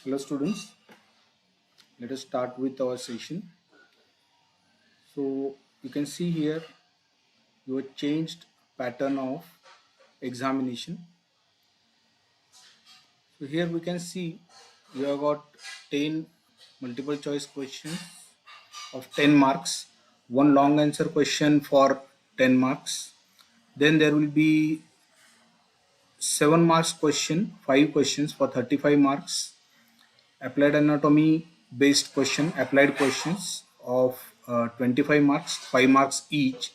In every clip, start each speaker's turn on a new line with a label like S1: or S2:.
S1: Hello students, let us start with our session. So you can see here your changed pattern of examination. So here we can see you have got 10 multiple choice questions of 10 marks, one long answer question for 10 marks. Then there will be 7 marks question, 5 questions for 35 marks. Applied anatomy based question, applied questions of 25 marks, 5 marks each,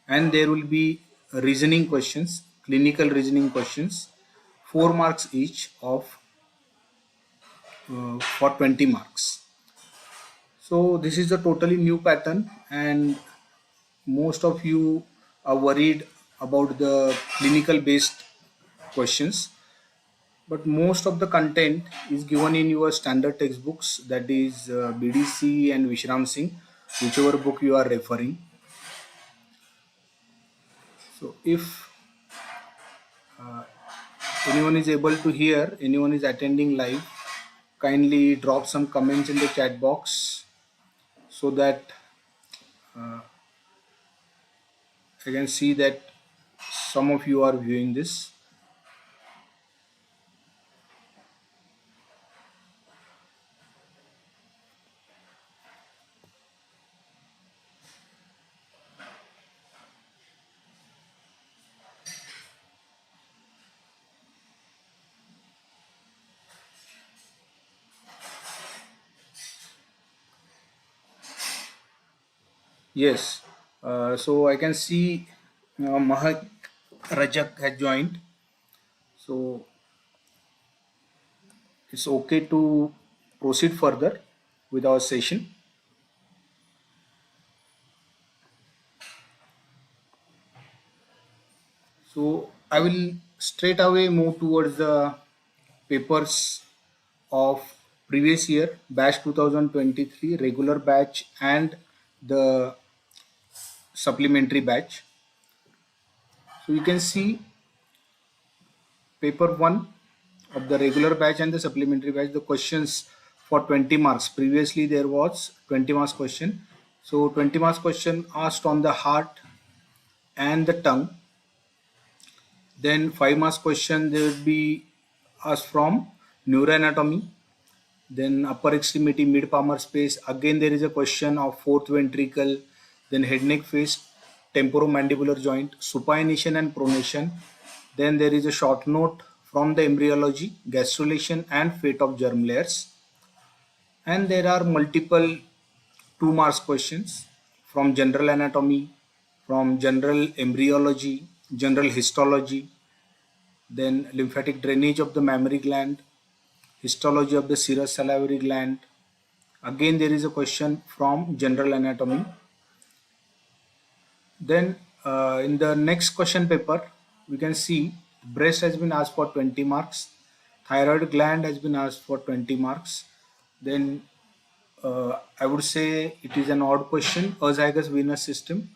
S1: and there will be reasoning questions, clinical reasoning questions, 4 marks each of for 20 marks. So this is a totally new pattern, and most of you are worried about the clinical based questions, but most of the content is given in your standard textbooks, that is BDC and Vishram Singh, whichever book you are referring. So if anyone is able to hear, anyone is attending live, kindly drop some comments in the chat box so that I can see that some of you are viewing this. Yes, so I can see Mahak Rajak has joined. So it's okay to proceed further with our session. So I will straight away move towards the papers of previous year, batch 2023, regular batch and the supplementary batch. So you can see paper 1 of the regular batch and the supplementary batch, the questions for 20 marks. Previously there was 20 marks question. So 20 marks question asked on the heart and the tongue. Then 5 marks question they will be asked from neuroanatomy. Then upper extremity, mid palmar space. Again there is a question of fourth ventricle. Then head neck face, temporomandibular joint, supination and pronation. Then there is a short note from the embryology, gastrulation and fate of germ layers. And there are multiple 2 marks questions from general anatomy, from general embryology, general histology, then lymphatic drainage of the mammary gland, histology of the serous salivary gland. Again there is a question from general anatomy. Then in the next question paper we can see breast has been asked for 20 marks, thyroid gland has been asked for 20 marks. Then I would say it is an odd question, azygous venous system.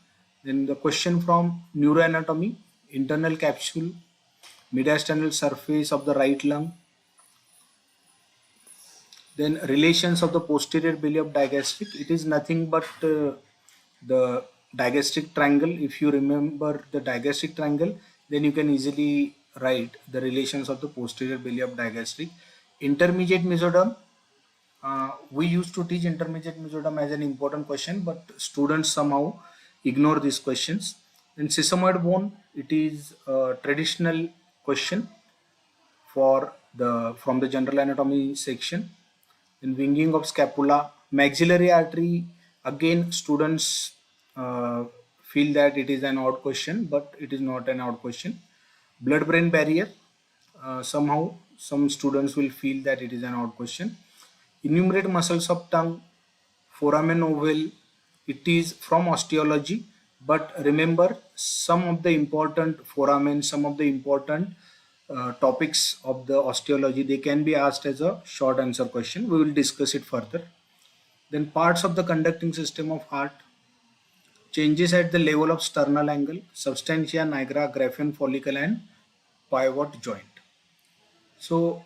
S1: Then the question from neuroanatomy, internal capsule, mediastinal surface of the right lung. Then relations of the posterior belly of digastric, it is nothing but the digastric triangle. If you remember the digastric triangle, then you can easily write the relations of the posterior belly of digastric. Intermediate mesoderm, we used to teach intermediate mesoderm as an important question, but students somehow ignore these questions. In sesamoid bone, it is a traditional question for the from the general anatomy section. In winging of scapula, maxillary artery, again students feel that it is an odd question, but it is not an odd question. Blood brain barrier, somehow some students will feel that it is an odd question. Enumerate muscles of tongue, foramen ovale, it is from osteology, but remember some of the important foramen, some of the important topics of the osteology, they can be asked as a short answer question. We will discuss it further. Then parts of the conducting system of heart, changes at the level of sternal angle, substantia nigra, Graafian follicle and pivot joint. So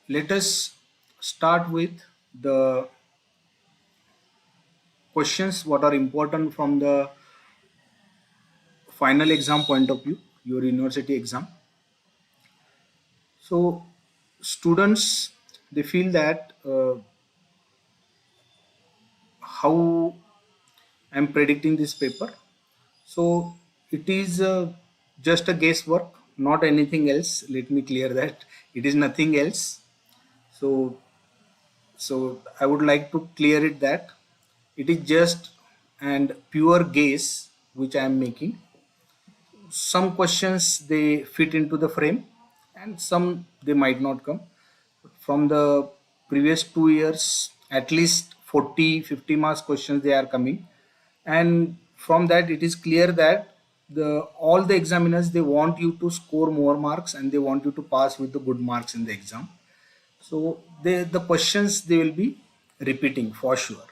S1: let us start with the questions what are important from the final exam point of view, your university exam. So students, they feel that how I'm predicting this paper. So it is just a guesswork, not anything else. Let me clear that it is nothing else. So I would like to clear it that it is just and pure guess which I am making. Some questions they fit into the frame and some they might not come. From the previous 2 years, at least 40-50 marks questions they are coming, and from that it is clear that the all the examiners they want you to score more marks and they want you to pass with the good marks in the exam. So the questions they will be repeating for sure.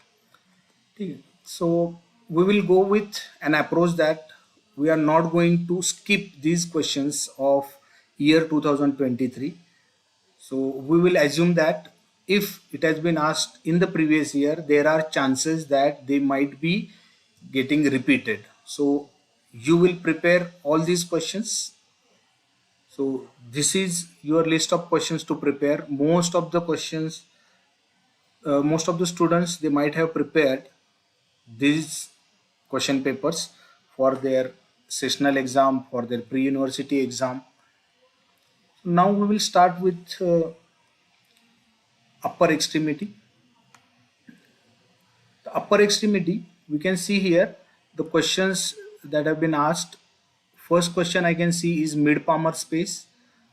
S1: Okay. So we will go with an approach that we are not going to skip these questions of year 2023. So we will assume that if it has been asked in the previous year, there are chances that they might be getting repeated. So you will prepare all these questions. So this is your list of questions to prepare. Most of the questions, most of the students, they might have prepared these question papers for their sessional exam, for their pre-university exam. Now we will start with upper extremity. The upper extremity, we can see here the questions that have been asked. First question I can see is mid palmar space.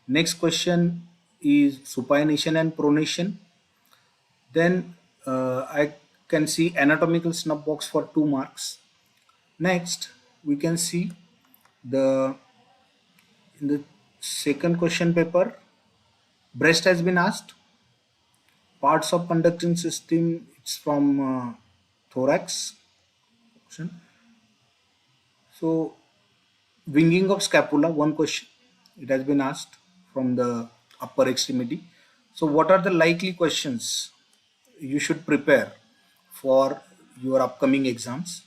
S1: Next question is supination and pronation. Then I can see anatomical snub box for 2 marks. Next, we can see the in the second question paper, breast has been asked. Parts of conducting system, it's from thorax. So winging of scapula, one question, it has been asked from the upper extremity. So what are the likely questions you should prepare for your upcoming exams?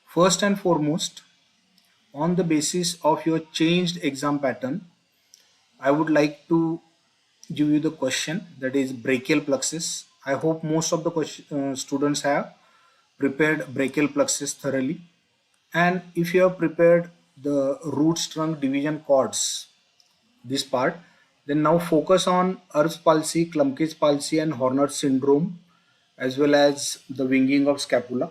S1: First and foremost, on the basis of your changed exam pattern, I would like to give you the question that is brachial plexus. I hope most of the students have prepared brachial plexus thoroughly. And if you have prepared the roots trunk division chords, this part, then now focus on Erb's palsy, Klumpke's palsy, and Horner's syndrome, as well as the winging of scapula.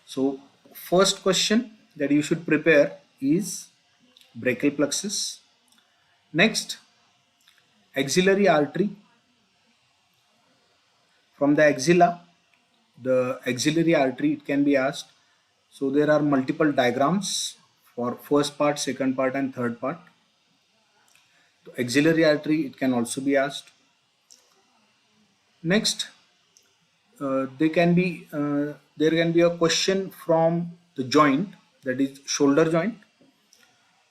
S1: So, first question that you should prepare is brachial plexus. Next, axillary artery. From the axilla, the axillary artery, it can be asked. So there are multiple diagrams for first part, second part, and third part. The axillary artery, it can also be asked. Next, there can be a question from the joint, that is shoulder joint.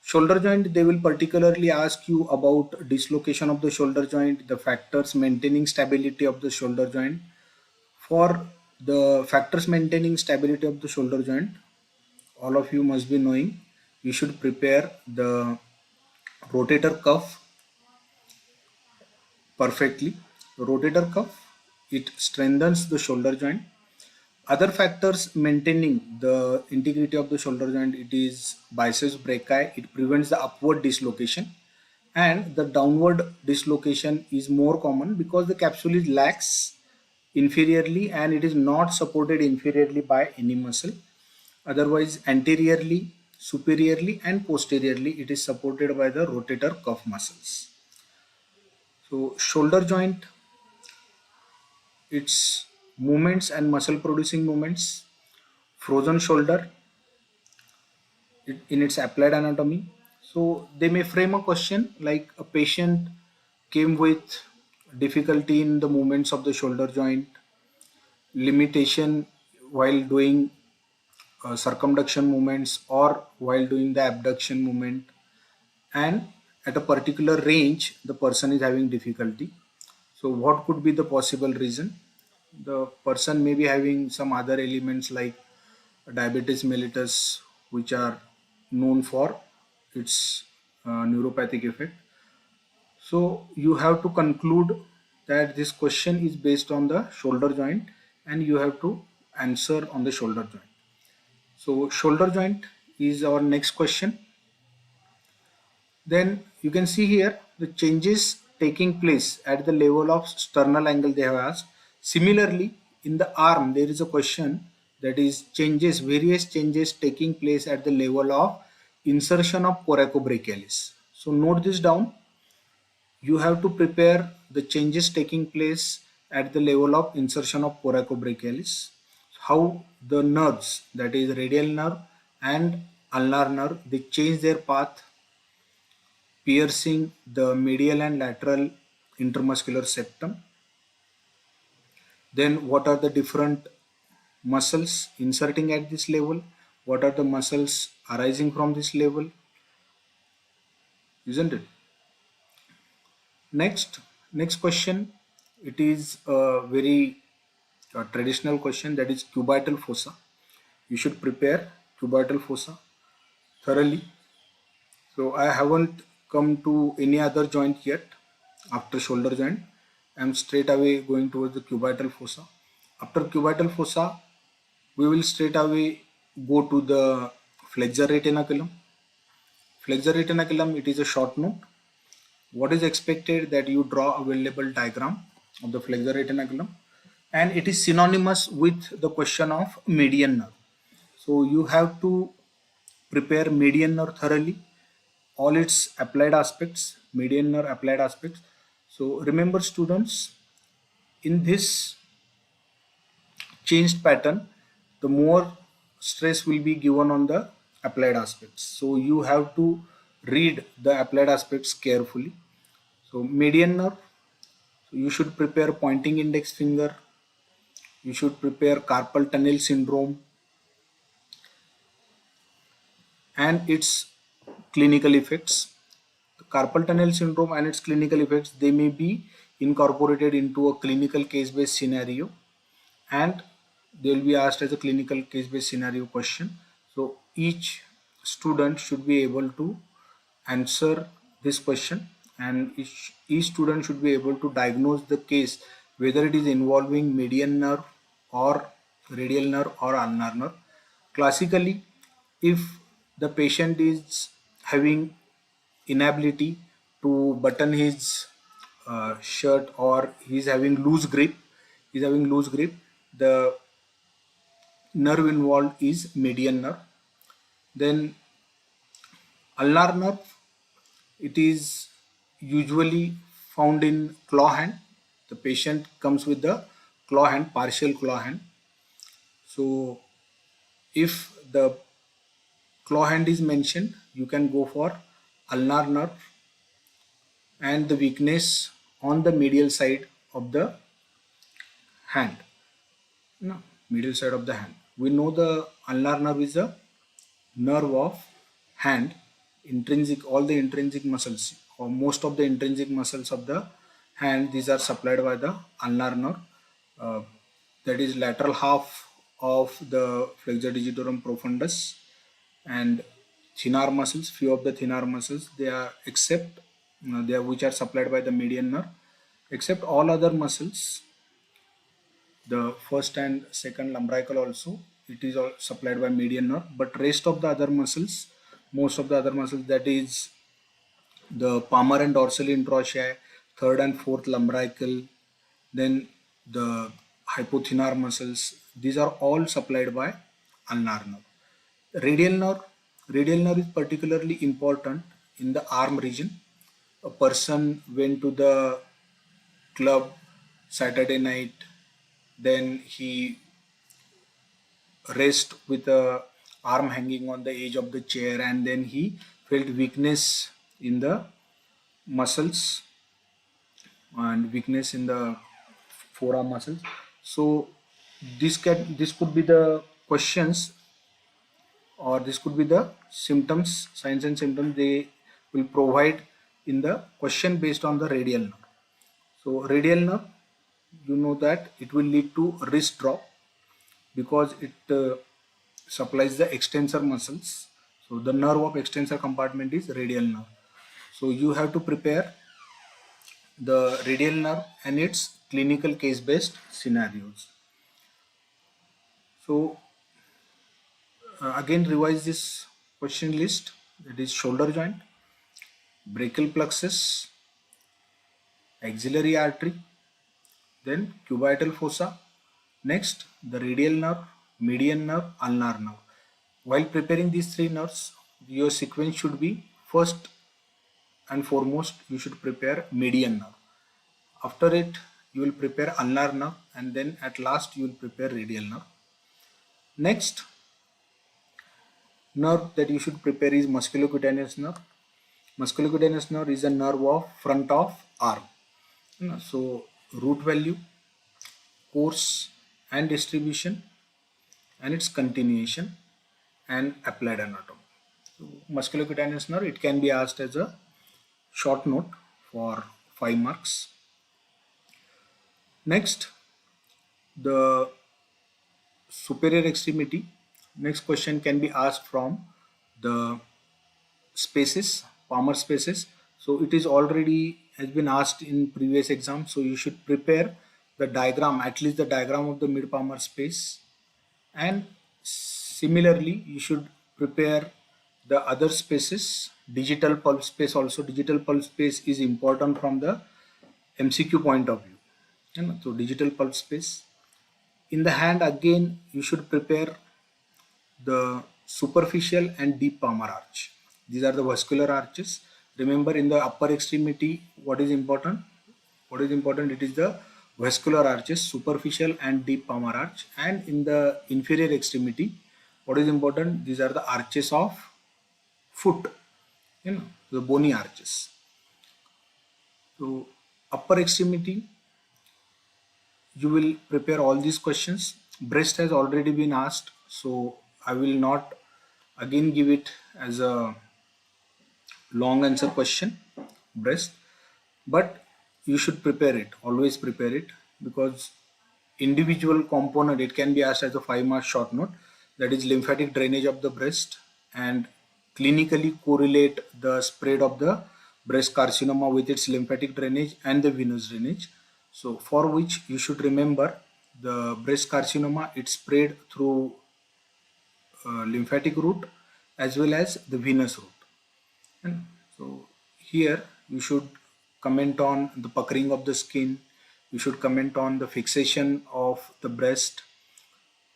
S1: Shoulder joint, they will particularly ask you about dislocation of the shoulder joint, the factors maintaining stability of the shoulder joint. For the factors maintaining stability of the shoulder joint, all of you must be knowing, you should prepare the rotator cuff perfectly. The rotator cuff, it strengthens the shoulder joint. Other factors maintaining the integrity of the shoulder joint, it is biceps brachii, it prevents the upward dislocation, and the downward dislocation is more common because the capsule is lax inferiorly and it is not supported inferiorly by any muscle. Otherwise, anteriorly, superiorly, and posteriorly, it is supported by the rotator cuff muscles. So shoulder joint, its movements and muscle producing movements. Frozen shoulder in its applied anatomy. So they may frame a question like a patient came with difficulty in the movements of the shoulder joint, limitation while doing circumduction movements or while doing the abduction movement, and at a particular range the person is having difficulty. So what could be the possible reason? The person may be having some other elements like diabetes mellitus, which are known for its neuropathic effect. So you have to conclude that this question is based on the shoulder joint and you have to answer on the shoulder joint. So shoulder joint is our next question. Then you can see here the changes taking place at the level of sternal angle they have asked. Similarly, in the arm, there is a question that is various changes taking place at the level of insertion of coracobrachialis. So note this down. You have to prepare the changes taking place at the level of insertion of coracobrachialis. How the nerves, that is radial nerve and ulnar nerve, they change their path piercing the medial and lateral intermuscular septum. Then what are the different muscles inserting at this level? What are the muscles arising from this level? Isn't it? Next question. It is a very traditional question, that is cubital fossa. You should prepare cubital fossa thoroughly. So I haven't come to any other joint yet after shoulder joint. I'm straight away going towards the cubital fossa. After cubital fossa, we will straight away go to the flexor retinaculum. Flexor retinaculum, it is a short note. What is expected that you draw a well-labeled diagram of the flexor retinaculum, and it is synonymous with the question of median nerve. So you have to prepare median nerve thoroughly, all its applied aspects, median nerve applied aspects. So remember students, in this changed pattern, the more stress will be given on the applied aspects. So you have to read the applied aspects carefully. So median nerve, you should prepare pointing index finger, you should prepare carpal tunnel syndrome and its clinical effects. The carpal tunnel syndrome and its clinical effects, they may be incorporated into a clinical case-based scenario and they will be asked as a clinical case-based scenario question. So each student should be able to answer this question, and each student should be able to diagnose the case whether it is involving median nerve or radial nerve or ulnar nerve. Classically, if the patient is having inability to button his shirt or he's having loose grip, the nerve involved is median nerve. Then ulnar nerve, it is usually found in claw hand. The patient comes with the claw hand, partial claw hand. So if the claw hand is mentioned, you can go for ulnar nerve and the weakness on the medial side of the hand. No, medial side of the hand. We know the ulnar nerve is a nerve of hand. Intrinsic, all the intrinsic muscles or most of the intrinsic muscles of the hand, these are supplied by the ulnar nerve. That is lateral half of the flexor digitorum profundus and thenar muscles. Few of the thenar muscles, they are except they are which are supplied by the median nerve, except all other muscles, the first and second lumbrical also, it is all supplied by median nerve, but rest of the other muscles, most of the other muscles, that is the palmar and dorsal interosseae, third and fourth lumbrical, then the hypothenar muscles, these are all supplied by ulnar nerve. Radial nerve is particularly important in the arm region. A person went to the club Saturday night, then he rest with a arm hanging on the edge of the chair, and then he felt weakness in the muscles and weakness in the forearm muscles. So this could be the questions, or this could be the symptoms, signs and symptoms they will provide in the question based on the radial nerve. So radial nerve, you know that it will lead to wrist drop because it supplies the extensor muscles. So the nerve of extensor compartment is radial nerve. So you have to prepare the radial nerve and its clinical case based scenarios. So again revise this question list. That is shoulder joint, brachial plexus, axillary artery, then cubital fossa. Next, the radial nerve, median nerve, ulnar nerve. While preparing these three nerves, your sequence should be first and foremost, you should prepare median nerve. After it, you will prepare ulnar nerve, and then at last you will prepare radial nerve. Next nerve that you should prepare is musculocutaneous nerve. Musculocutaneous nerve is a nerve of front of arm. So root value, course and distribution, and its continuation and applied anatomy. So musculocutaneous nerve, it can be asked as a short note for 5 marks. Next, the superior extremity. Next question can be asked from the spaces, palmar spaces. So it is already has been asked in previous exam. So you should prepare the diagram, at least the diagram of the mid palmar space, and similarly you should prepare the other spaces. Digital pulse space also. Digital pulse space is important from the MCQ point of view. So digital pulse space. In the hand again you should prepare the superficial and deep palmar arch. These are the vascular arches. Remember, in the upper extremity, what is important? What is important? It is the vascular arches, superficial and deep palmar arch. And in the inferior extremity, what is important? These are the arches of foot, the bony arches. So upper extremity, you will prepare all these questions. Breast has already been asked, so I will not again give it as a long answer question, breast, but you should prepare it, always prepare it, because individual component, it can be asked as a 5 mark short note, that is lymphatic drainage of the breast, and clinically correlate the spread of the breast carcinoma with its lymphatic drainage and the venous drainage. So for which you should remember, the breast carcinoma, it spread through lymphatic route as well as the venous route. And so here you should comment on the puckering of the skin, you should comment on the fixation of the breast,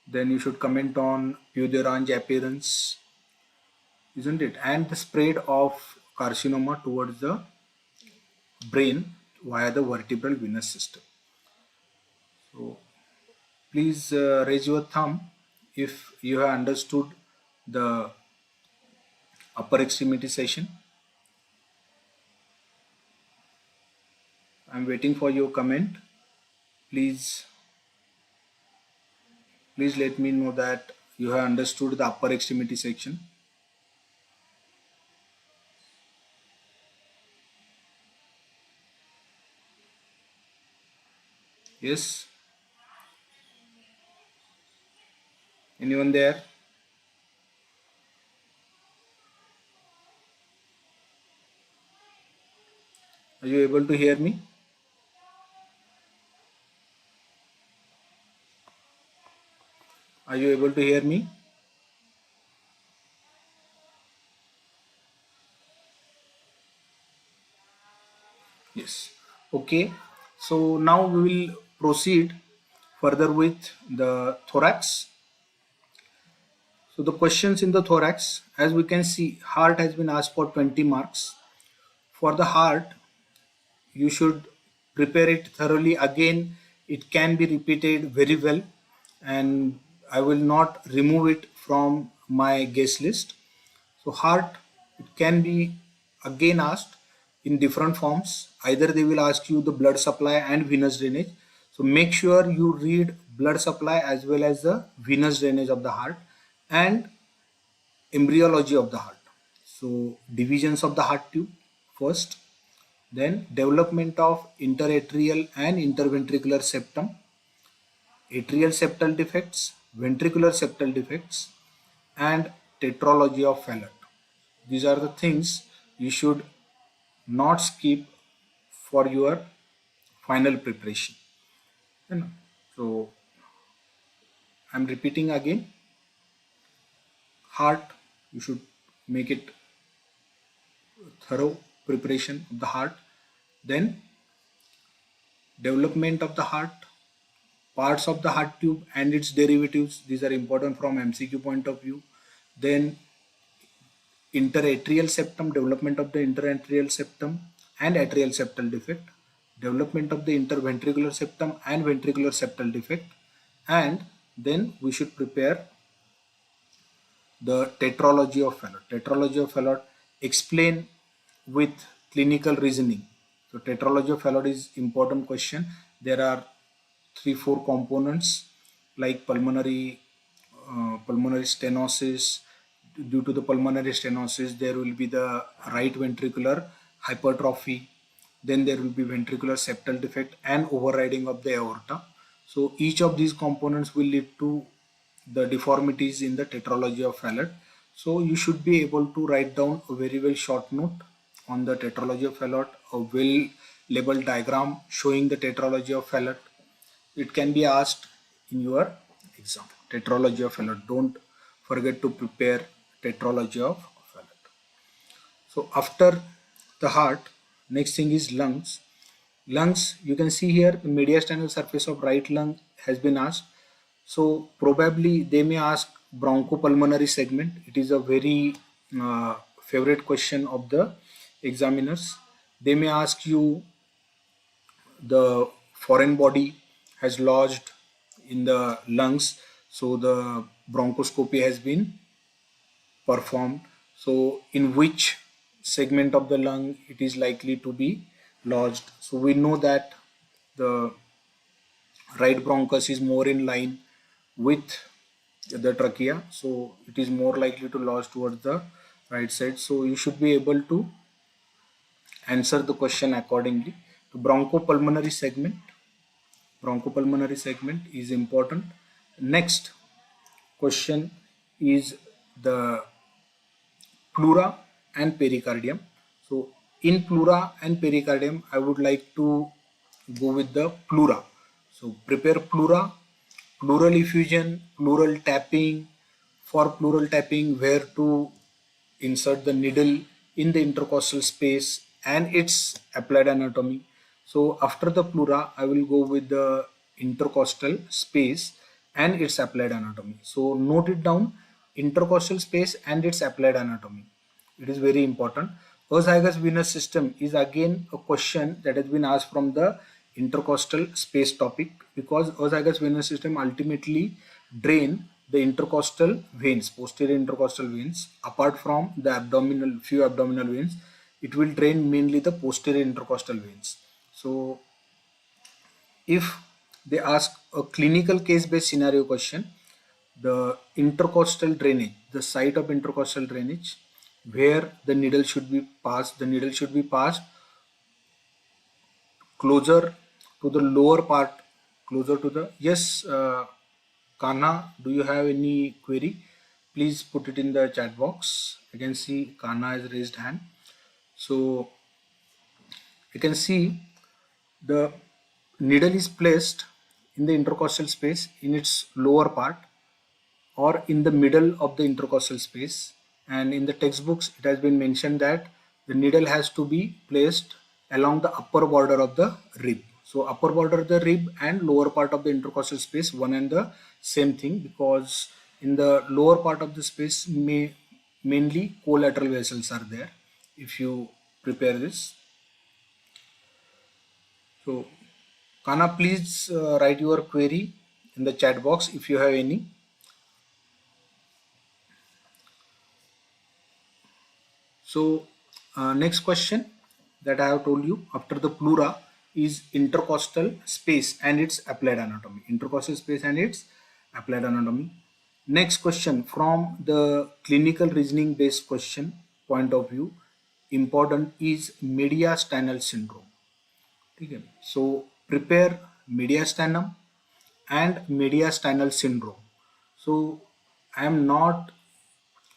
S1: then you should comment on pudor-orange appearance, isn't it, and the spread of carcinoma towards the brain via the vertebral venous system. So please raise your thumb if you have understood the upper extremity session. I'm waiting for your comment. Please let me know that you have understood the upper extremity section. Yes? Anyone there? Are you able to hear me? Are you able to hear me? Yes. Okay. So now we will proceed further with the thorax. So the questions in the thorax, as we can see, heart has been asked for 20 marks. For the heart, you should prepare it thoroughly. Again, it can be repeated very well, and I will not remove it from my guest list. So heart, it can be again asked in different forms. Either they will ask you the blood supply and venous drainage. So make sure you read blood supply as well as the venous drainage of the heart, and embryology of the heart. So divisions of the heart tube first, Then development of interatrial and interventricular septum, atrial septal defects, ventricular septal defects, and tetralogy of Fallot. These are the things you should not skip for your final preparation. You know. So I'm repeating again. Heart, you should make it thorough preparation of the heart. Then development of the heart, parts of the heart tube and its derivatives. These are important from MCQ point of view. Then interatrial septum, development of the interatrial septum and atrial septal defect, development of the interventricular septum and ventricular septal defect, and then we should prepare the tetralogy of Fallot. Tetralogy of Fallot explain with clinical reasoning. So tetralogy of Fallot is important question. There are 3-4 components like pulmonary stenosis. Due to the pulmonary stenosis, there will be the right ventricular hypertrophy. Then there will be ventricular septal defect and overriding of the aorta. So each of these components will lead to the deformities in the tetralogy of Fallot. So you should be able to write down a very well short note on the tetralogy of Fallot, a well labeled diagram showing the tetralogy of Fallot. It can be asked in your exam. Tetralogy of Fallot. Don't forget to prepare tetralogy of Fallot. So after the heart, next thing is lungs. Lungs, you can see here the mediastinal surface of right lung has been asked. So probably they may ask bronchopulmonary segment. It is a very favorite question of the examiners. They may ask you the foreign body has lodged in the lungs, so the bronchoscopy has been performed. So in which segment of the lung it is likely to be lodged? So we know that the right bronchus is more in line with the trachea, so it is more likely to lodge towards the right side. So you should be able to answer the question accordingly. The bronchopulmonary segment is important. Next question is the pleura and pericardium. So in pleura and pericardium, I would like to go with the pleura. So prepare pleura, pleural effusion, pleural tapping. For pleural tapping, where to insert the needle in the intercostal space and its applied anatomy. So after the pleura, I will go with the intercostal space and its applied anatomy. So note it down, intercostal space and its applied anatomy. It is very important. Azygous venous system is again a question that has been asked from the intercostal space topic, because azygous venous system ultimately drain the intercostal veins, posterior intercostal veins. Apart from the few abdominal veins, it will drain mainly the posterior intercostal veins. So if they ask a clinical case based scenario question, the intercostal drainage, the site of intercostal drainage where the needle should be passed, closer to the lower part, closer to the, yes, Kana, do you have any query? Please put it in the chat box. I can see Kana has raised hand. So you can see the needle is placed in the intercostal space in its lower part or in the middle of the intercostal space, and in the textbooks it has been mentioned that the needle has to be placed along the upper border of the rib. So upper border of the rib and lower part of the intercostal space, one and the same thing, because in the lower part of the space mainly collateral vessels are there if you prepare this. So Kana, please write your query in the chat box if you have any. So next question that I have told you after the pleura is intercostal space and its applied anatomy. Intercostal space and its applied anatomy. Next question from the clinical reasoning based question point of view. important is mediastinal syndrome. Okay. So prepare mediastinum and mediastinal syndrome. So I am not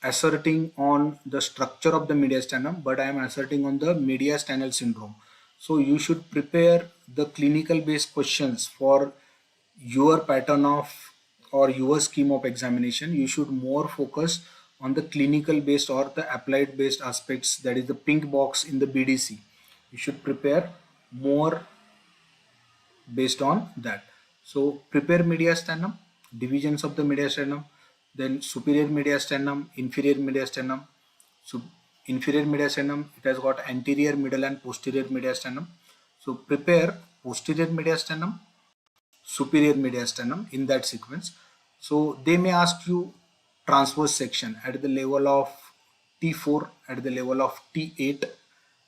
S1: asserting on the structure of the mediastinum, but I am asserting on the mediastinal syndrome. So you should prepare the clinical based questions for your pattern of or your scheme of examination. You should more focus on the clinical based or the applied based aspects, that is the pink box in the BDC. You should prepare more based on that. So prepare mediastinum, divisions of the mediastinum, then superior mediastinum, inferior mediastinum. So inferior mediastinum, it has got anterior, middle and posterior mediastinum. So prepare posterior mediastinum, superior mediastinum in that sequence. So they may ask you transverse section at the level of T4, at the level of T8.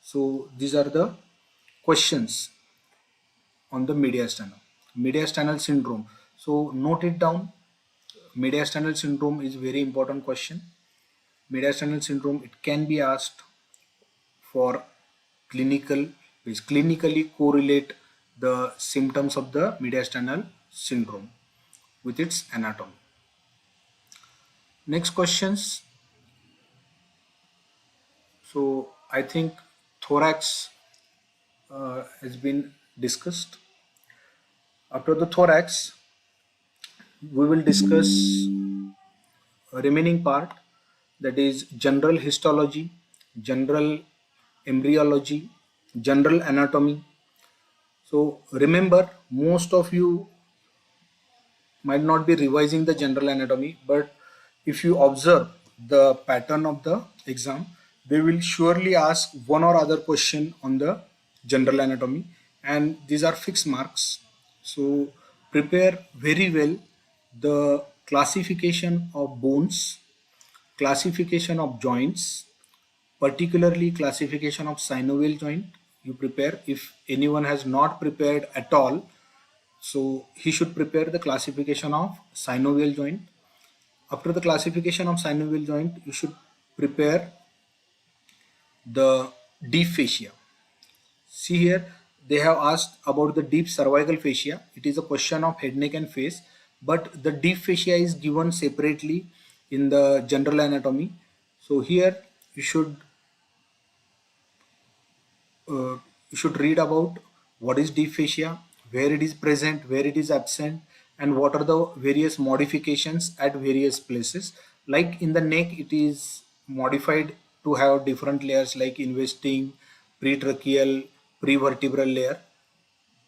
S1: So these are the questions on the mediastinum. Mediastinal syndrome. So note it down. Mediastinal syndrome is very important question. Mediastinal syndrome, it can be asked for clinical, which clinically correlate the symptoms of the mediastinal syndrome with its anatomy. Next questions. So I think thorax has been discussed. After the thorax, we will discuss remaining part, that is general histology, general embryology, general anatomy. So remember, most of you might not be revising the general anatomy, but if you observe the pattern of the exam, they will surely ask one or other question on the general anatomy, and these are fixed marks. So prepare very well the classification of bones, classification of joints, particularly classification of synovial joint. You prepare. If anyone has not prepared at all, so he should prepare the classification of synovial joint. After the classification of synovial joint, you should prepare the deep fascia. See here, they have asked about the deep cervical fascia. It is a question of head, neck and face, but the deep fascia is given separately in the general anatomy. So here you should read about what is deep fascia, where it is present, where it is absent, and what are the various modifications at various places. Like in the neck, it is modified to have different layers like investing, pretracheal, prevertebral layer,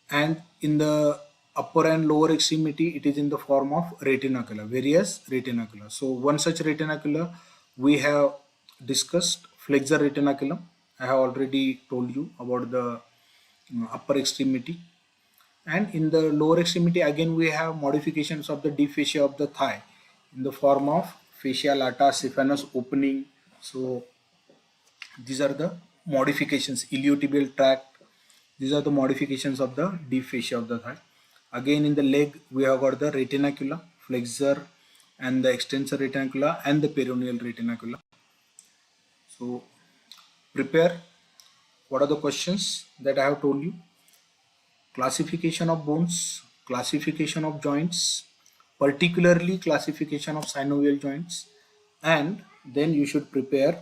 S1: and in the upper and lower extremity, it is in the form of retinacula, various retinacula. So one such retinacula we have discussed, flexor retinaculum. I have already told you about the upper extremity, and in the lower extremity again we have modifications of the deep fascia of the thigh in the form of fascia lata, saphenous opening. So these are the modifications, iliotibial tract. These are the modifications of the deep fascia of the thigh. Again in the leg we have got the retinacula, flexor and the extensor retinacula and the peroneal retinacula. So prepare. What are the questions that I have told you? Classification of bones, classification of joints, particularly classification of synovial joints, and then you should prepare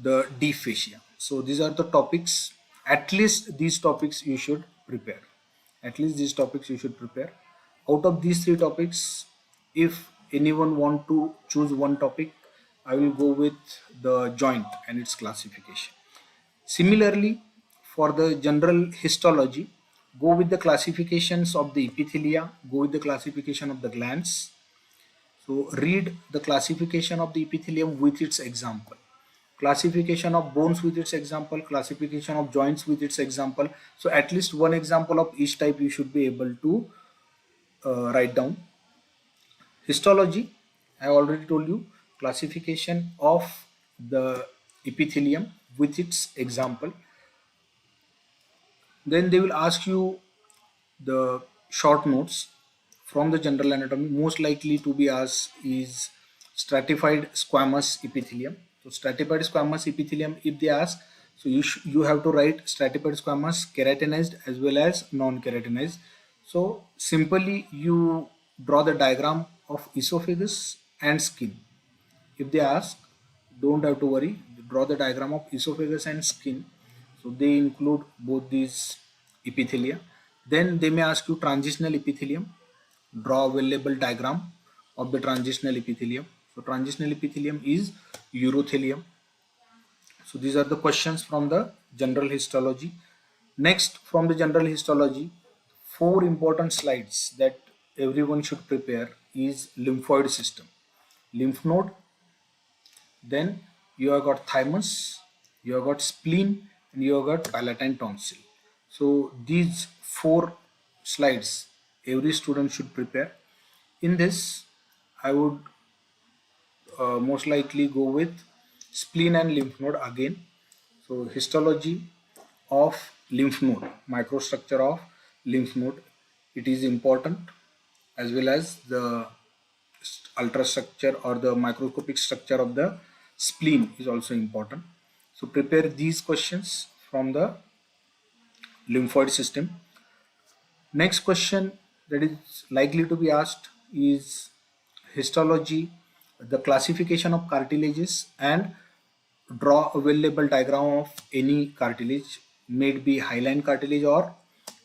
S1: the deep fascia. So these are the topics. At least these topics you should prepare. At least these topics you should prepare. Out of these three topics, if anyone want to choose one topic, I will go with the joint and its classification. Similarly, for the general histology, go with the classifications of the epithelia, go with the classification of the glands. So read the classification of the epithelium with its example, classification of bones with its example, classification of joints with its example. So at least one example of each type you should be able to write down. Histology, I already told you, classification of the epithelium with its example. Then they will ask you the short notes from the general anatomy. Most likely to be asked is stratified squamous epithelium. So stratified squamous epithelium, if they ask, so you have to write stratified squamous, keratinized as well as non-keratinized. So simply you draw the diagram of esophagus and skin. If they ask, don't have to worry, draw the diagram of esophagus and skin. So they include both these epithelia. Then they may ask you transitional epithelium, draw available diagram of the transitional epithelium. So transitional epithelium is urothelium. So these are the questions from the general histology. Next, from the general histology, four important slides that everyone should prepare is lymphoid system, lymph node, then you have got thymus, you have got spleen, and you have got palatine tonsil. So these four slides every student should prepare. In this, I would most likely go with spleen and lymph node again. So histology of lymph node, microstructure of lymph node, it is important, as well as the ultrastructure or the microscopic structure of the spleen is also important. So prepare these questions from the lymphoid system. Next question that is likely to be asked is histology, the classification of cartilages, and draw available diagram of any cartilage, may it be hyaline cartilage or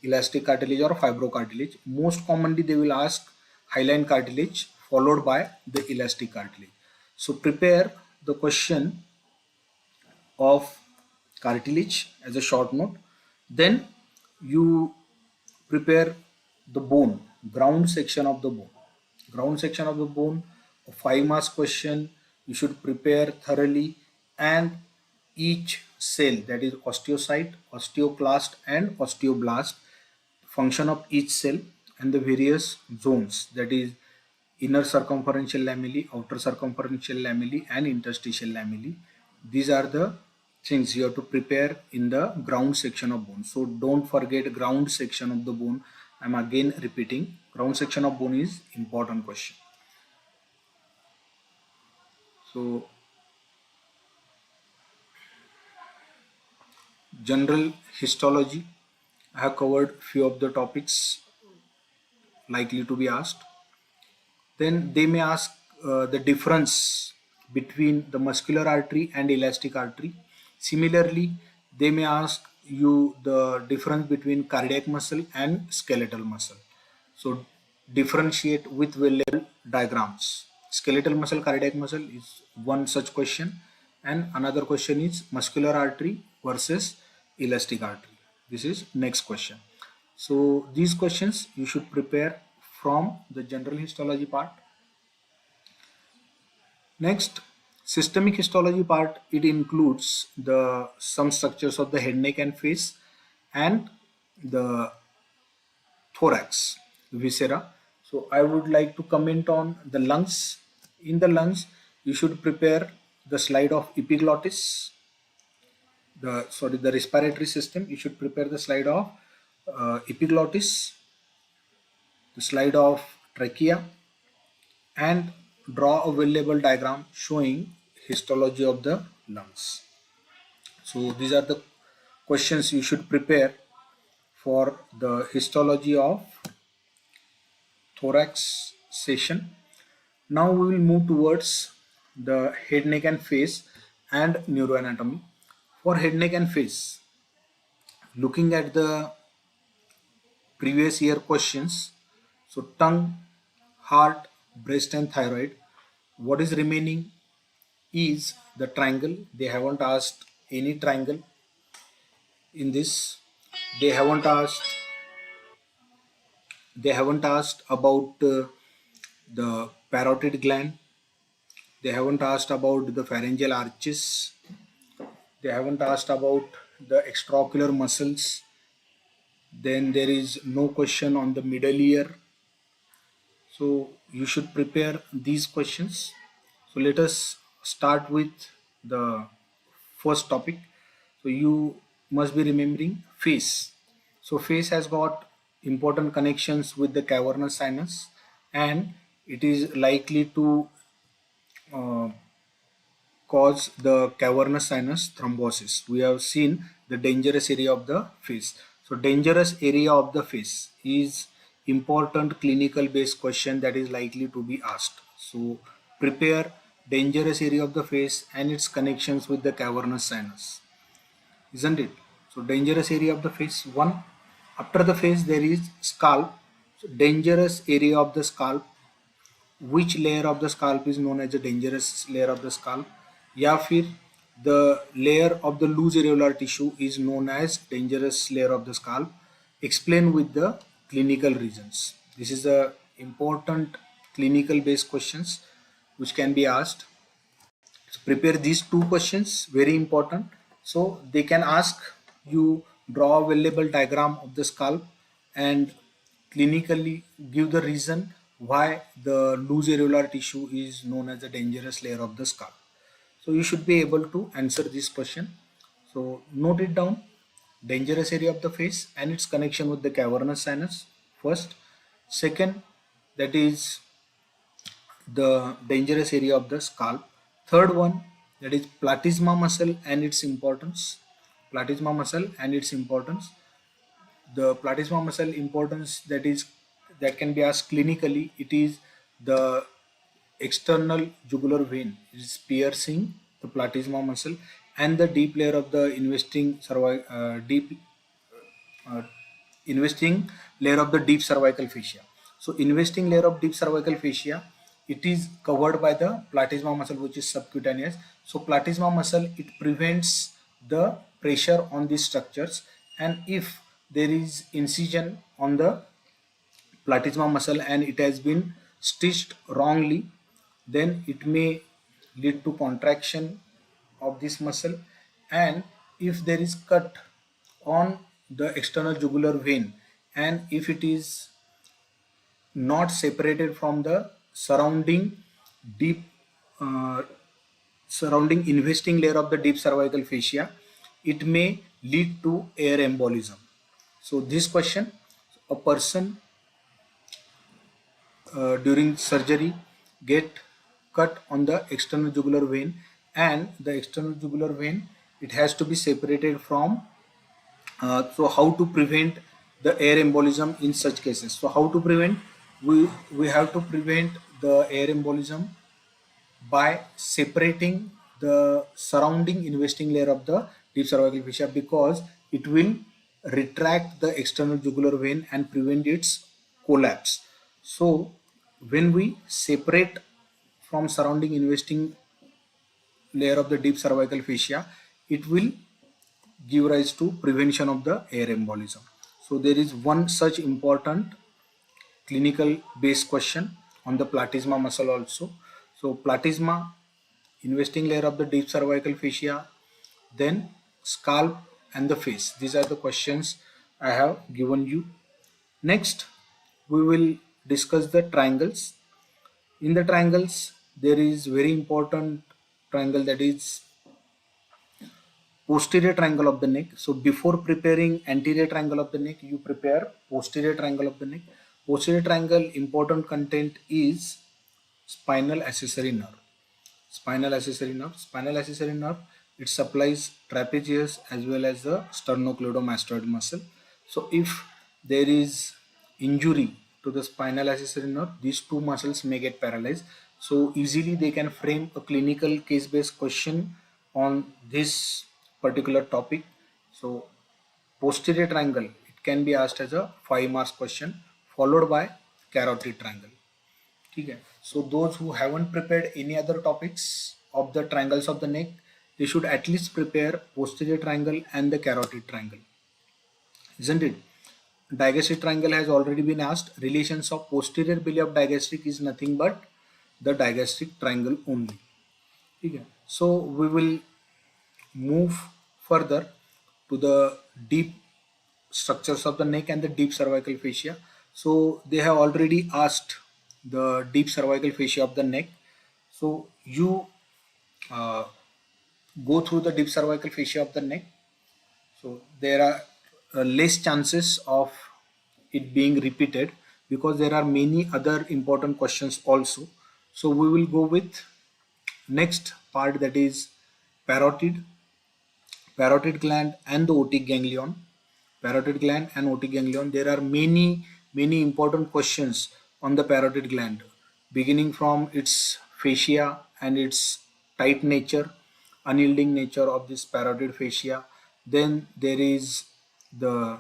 S1: elastic cartilage or fibrocartilage. Most commonly they will ask hyaline cartilage followed by the elastic cartilage. So prepare the question of cartilage as a short note. Then you prepare the bone, ground section of the bone. Ground section of the bone, a 5 marks question you should prepare thoroughly, and each cell, that is osteocyte, osteoclast and osteoblast, function of each cell and the various zones, that is inner circumferential lamellae, outer circumferential lamellae and interstitial lamellae. These are the things you have to prepare in the ground section of bone. So don't forget ground section of the bone. I'm again repeating, ground section of bone is important question. So general histology, I have covered few of the topics likely to be asked. Then they may ask the difference between the muscular artery and elastic artery. Similarly, they may ask you the difference between cardiac muscle and skeletal muscle. So differentiate with well-labeled diagrams. Skeletal muscle, cardiac muscle is one such question, and another question is muscular artery versus elastic artery. This is next question. So these questions you should prepare from the general histology part. Next, systemic histology part, it includes the some structures of the head, neck and face, and the thorax, viscera. So I would like to comment on the lungs. In the lungs, you should prepare the slide of epiglottis, the respiratory system. You should prepare the slide of epiglottis, the slide of trachea, and draw a well-labeled diagram showing histology of the lungs. So these are the questions you should prepare for the histology of thorax session. Now we will move towards the head, neck and face and neuroanatomy. For head, neck and face, looking at the previous year questions, so tongue, heart, breast and thyroid, what is remaining is the triangle. They haven't asked any triangle in this. They haven't asked about the parotid gland. They haven't asked about the pharyngeal arches. They haven't asked about the extraocular muscles. Then there is no question on the middle ear. So you should prepare these questions. So let us start with the first topic. So you must be remembering face. So face has got important connections with the cavernous sinus, and it is likely to cause the cavernous sinus thrombosis. We have seen the dangerous area of the face. So dangerous area of the face is important clinical based question that is likely to be asked. So prepare dangerous area of the face and its connections with the cavernous sinus, isn't it? So dangerous area of the face. One, after the face there is scalp. So dangerous area of the scalp. Which layer of the scalp is known as the dangerous layer of the scalp? या फिर the layer of the loose areolar tissue is known as dangerous layer of the scalp. Explain with the clinical reasons. This is a important clinical based questions which can be asked. So prepare these two questions, very important. So they can ask you draw a available diagram of the scalp and clinically give the reason why the loose areolar tissue is known as the dangerous layer of the scalp. So you should be able to answer this question. So note it down. Dangerous area of the face and its connection with the cavernous sinus first. Second, that is the dangerous area of the scalp. Third one, that is platysma muscle and its importance. Platysma muscle and its importance. The platysma muscle importance that can be asked clinically. It is the external jugular vein is piercing the platysma muscle and the deep layer of the uh, investing layer of the deep cervical fascia. So investing layer of deep cervical fascia, it is covered by the platysma muscle which is subcutaneous. So platysma muscle, it prevents the pressure on these structures, and if there is incision on the platysma muscle and it has been stitched wrongly, then it may lead to contraction of this muscle. And if there is cut on the external jugular vein and if it is not separated from the surrounding deep uh, surrounding investing layer of the deep cervical fascia, it may lead to air embolism. So this question, a person during surgery get cut on the external jugular vein, and the external jugular vein, it has to be separated from so how to prevent the air embolism in such cases? So how to prevent? We have to prevent the air embolism by separating the surrounding investing layer of the deep cervical fascia, because it will retract the external jugular vein and prevent its collapse. So when we separate from surrounding investing layer of the deep cervical fascia, it will give rise to prevention of the air embolism. So there is one such important clinical based question on the platysma muscle also. So platysma, investing layer of the deep cervical fascia, then scalp and the face. These are the questions I have given you. Next, we will discuss the triangles. In the triangles, there is very important triangle, that is posterior triangle of the neck. So before preparing anterior triangle of the neck, you prepare posterior triangle of the neck. Posterior triangle important content is spinal accessory nerve. Spinal accessory nerve. Spinal accessory nerve, it supplies trapezius as well as the sternocleidomastoid muscle. So if there is injury to the spinal accessory nerve, these two muscles may get paralyzed. So easily they can frame a clinical case-based question on this particular topic. So posterior triangle, it can be asked as a 5 marks question followed by carotid triangle. ठीक है. So those who haven't prepared any other topics of the triangles of the neck, they should at least prepare posterior triangle and the carotid triangle, isn't it? Digastric triangle has already been asked. Relations of posterior belly of digastric is nothing but the digastric triangle only. Okay. So we will move further to the deep structures of the neck and the deep cervical fascia. So they have already asked the deep cervical fascia of the neck. So you uh, go through the deep cervical fascia of the neck. So there are less chances of it being repeated because there are many other important questions also. So we will go with next part, that is parotid gland and the otic ganglion. Parotid gland and otic ganglion, there are many important questions on the parotid gland, beginning from its fascia and its tight nature, unyielding nature of this parotid fascia. Then there is the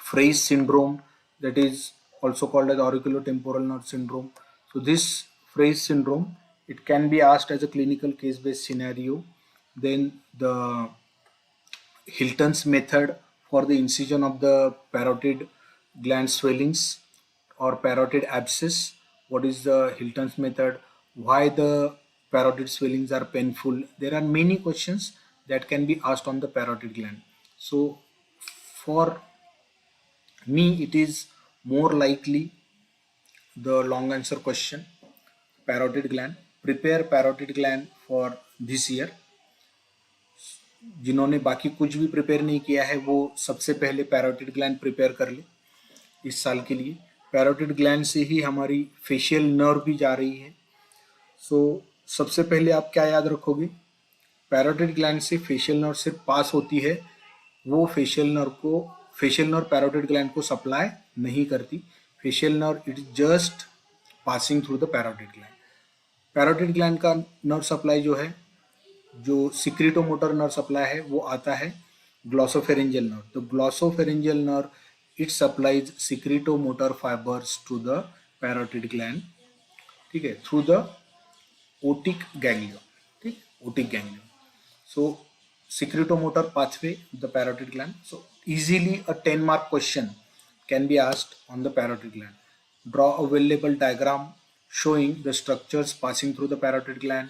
S1: Frey's syndrome, that is also called as auriculotemporal nerve syndrome. So this Frey's syndrome, it can be asked as a clinical case-based scenario. Then the Hilton's method for the incision of the parotid gland swellings or parotid abscess. What is the Hilton's method? Why the parotid swellings are painful? There are many questions that can be asked on the parotid gland. So for me, it is more likely the long answer question, parotid gland. Prepare parotid gland for this year. जिन्होंने बाकी कुछ भी prepare नहीं किया है वो सबसे पहले पैरोटिड ग्लैंड प्रिपेयर कर ले इस साल के लिए. पैरोटिड ग्लैंड से ही हमारी फेशियल नर्व भी जा रही है. सो सबसे पहले आप क्या याद रखोगे, पैरोटिड ग्लैंड से फेशियल नर्व सिर्फ पास होती है, वो फेशियल नर्व पैरोटिड ग्लैंड को सप्लाई नहीं करती. Facial nerve it is just passing through the parotid gland. Parotid gland का नर्व सप्लाई जो सिक्रिटोमोटर नर्व सप्लाई है वो आता है ग्लॉसोफेरेंजियल नर्व. तो glossopharyngeal nerve it supplies secretomotor fibres to the parotid gland, ठीक है, थ्रू द ओटिक गैंग्लियन. ठीक, otic ganglion. So secretomotor pathway of the parotid gland. So easily a 10-mark question can be asked on the parotid gland. Draw a well-labeled diagram showing the structures passing through the parotid gland.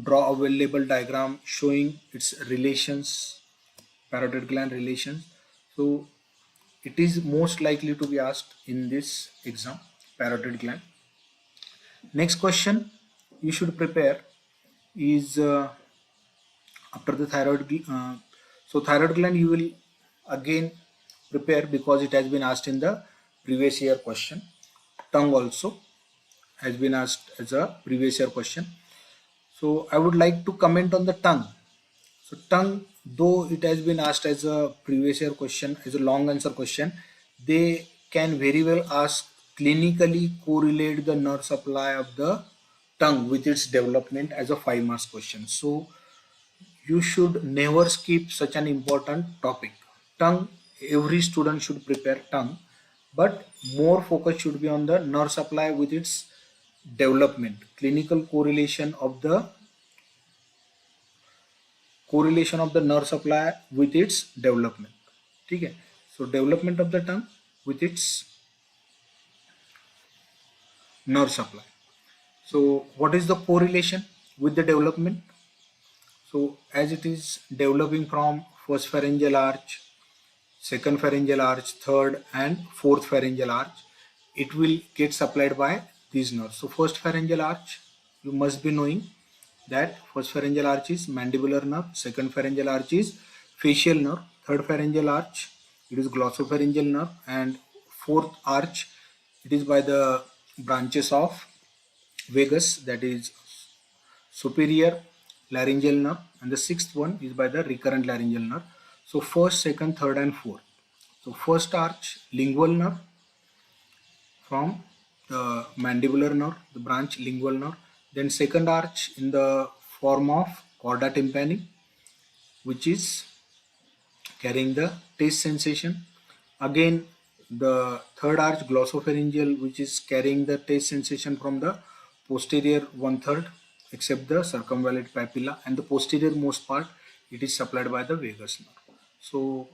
S1: Draw a well-labeled diagram showing its relations, parotid gland relations. So it is most likely to be asked in this exam, parotid gland. Next question you should prepare is after the thyroid. So thyroid gland you will again prepare because it has been asked in the previous year question. Tongue also has been asked as a previous year question. So I would like to comment on the tongue. So tongue, though it has been asked as a previous year question, as a long answer question, they can very well ask clinically correlate the nerve supply of the tongue with its development as a 5-mark question. So you should never skip such an important topic. Tongue, every student should prepare tongue, but more focus should be on the nerve supply with its development, clinical correlation of the nerve supply with its development. Okay, so development of the tongue with its nerve supply. So what is the correlation with the development? So as it is developing from first pharyngeal arch, second pharyngeal arch, third and fourth pharyngeal arch, it will get supplied by these nerves. So first pharyngeal arch, you must be knowing that first pharyngeal arch is mandibular nerve, second pharyngeal arch is facial nerve, third pharyngeal arch it is glossopharyngeal nerve, and fourth arch it is by the branches of vagus, that is superior laryngeal nerve, and the sixth one is by the recurrent laryngeal nerve. So first, second, third and fourth. So first arch lingual nerve from the mandibular nerve, the branch lingual nerve. Then second arch in the form of chorda tympani, which is carrying the taste sensation. Again the third arch glossopharyngeal, which is carrying the taste sensation from the posterior 1/3 except the circumvallate papilla, and the posterior most part it is supplied by the vagus nerve. So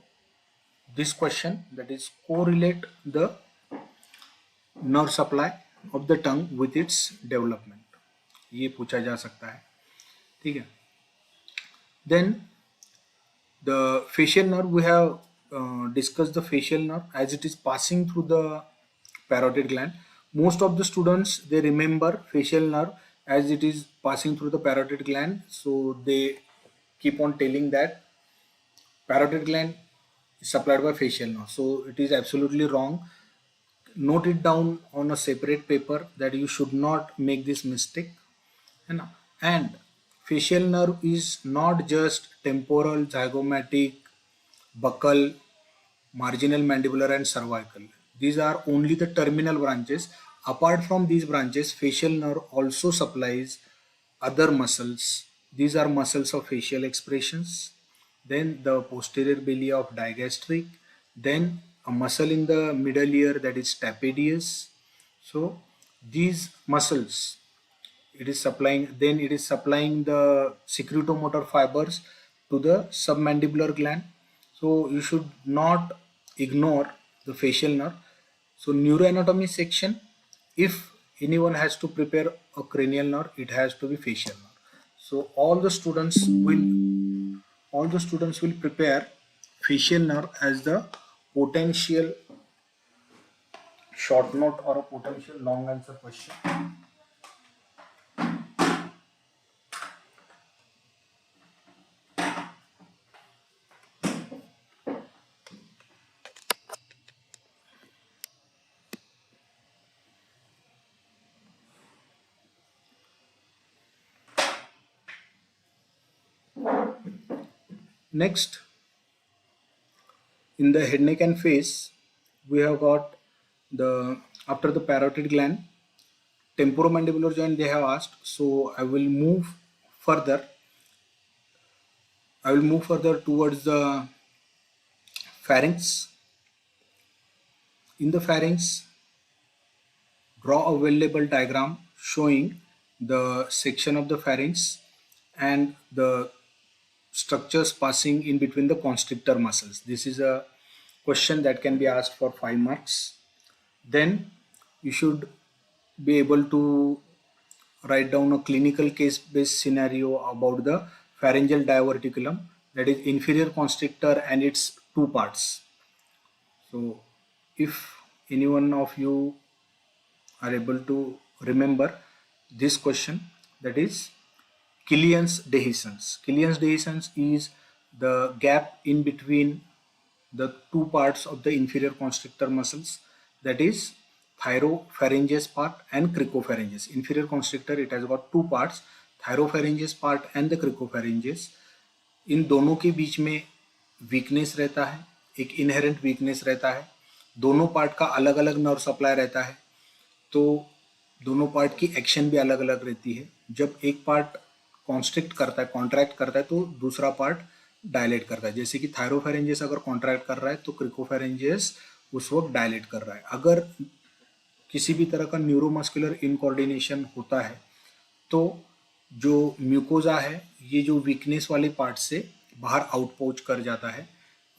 S1: this question, that is correlate the nerve supply of the tongue with its development, ये पूछा जा सकता है. ठीक है. Then the facial nerve, we have discussed the facial nerve as it is passing through the parotid gland. Most of the students, they remember facial nerve as it is passing through the parotid gland, so they keep on telling that parotid gland is supplied by facial nerve. So it is absolutely wrong. Note it down on a separate paper that you should not make this mistake. है ना. And facial nerve is not just temporal, zygomatic, buccal, marginal mandibular and cervical. These are only the terminal branches. Apart from these branches, facial nerve also supplies other muscles. These are muscles of facial expressions. Then the posterior belia of digastric. Then a muscle in the middle ear, that is stapedius. So these muscles, it is supplying the secretomotor fibers to the submandibular gland. So you should not ignore the facial nerve. So neuroanatomy section, if anyone has to prepare a cranial nerve, it has to be facial nerve. So all the students will prepare facial nerve as the potential short note or a potential long answer question. Next, in the head, neck and face, we have got the after the parotid gland, temporomandibular joint they have asked. So further. I will move further towards the pharynx. In the pharynx, draw a well-labeled diagram showing the section of the pharynx and the structures passing in between the constrictor muscles. This is a question that can be asked for 5 marks. Then you should be able to write down a clinical case-based scenario about the pharyngeal diverticulum, that is inferior constrictor and its two parts. So if any one of you are able to remember this question, that is Killian's dehiscence. Killian's dehiscence is the gap in between the two parts of the inferior constrictor muscles, that is thyropharyngeus part and cricopharyngeus. Inferior constrictor, it has got two parts, thyropharyngeus part and the cricopharyngeus. इन दोनों के बीच में weakness रहता है, एक inherent weakness रहता है, दोनों part का अलग अलग नर्व सप्लाई रहता है, तो दोनों पार्ट की एक्शन भी अलग अलग रहती है. जब एक पार्ट कॉन्स्ट्रिक्ट करता है, कॉन्ट्रैक्ट करता है, तो दूसरा पार्ट डायलेट करता है. जैसे कि थायरोफेरेंजियस अगर कॉन्ट्रैक्ट कर रहा है तो क्रिकोफेरेंजियस उस वक्त डायलेट कर रहा है. अगर किसी भी तरह का न्यूरोमस्कुलर इनकोऑर्डिनेशन होता है तो जो म्यूकोजा है ये जो वीकनेस वाले पार्ट से बाहर आउटपोच कर जाता है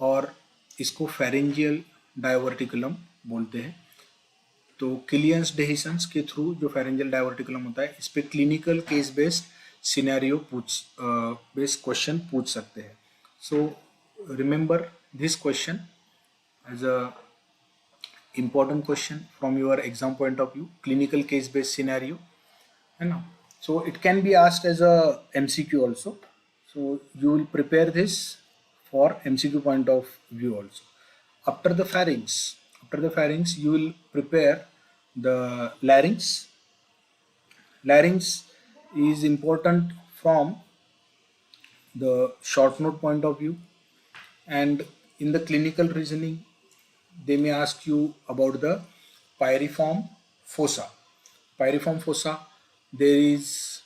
S1: और इसको फेरेंजियल डायवर्टिकुलम बोलते हैं. तो किलियंस डेहिसेंस के थ्रू जो फेरेंजियल डायवर्टिकुलम होता है, इस पे clinical case based scenario based question पूछ सकते हैं. So remember this question as a important question from your exam point of view, clinical case based scenario, है ना. So it can be asked as a MCQ also. So you will prepare this for MCQ point of view also. After the pharynx you will prepare the larynx. Larynx is important from the short note point of view, and in the clinical reasoning they may ask you about the pyriform fossa. Pyriform fossa, there is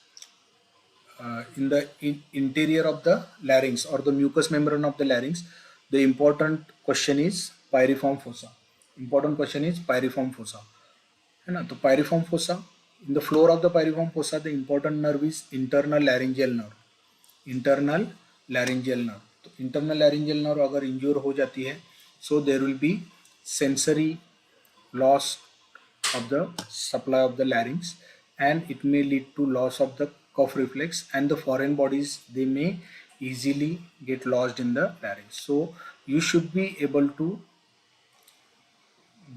S1: in the interior of the larynx or the mucous membrane of the larynx. The important question is pyriform fossa. है ना. तो pyriform fossa, in the floor of the pyriform fossa the important nerve is internal laryngeal nerve. तो internal laryngeal nerve अगर इंज्योर हो जाती है, so there will be sensory loss of the supply of the larynx, and it may lead to loss of the cough reflex, and the foreign bodies, they may easily get lodged in the larynx. So you should be able to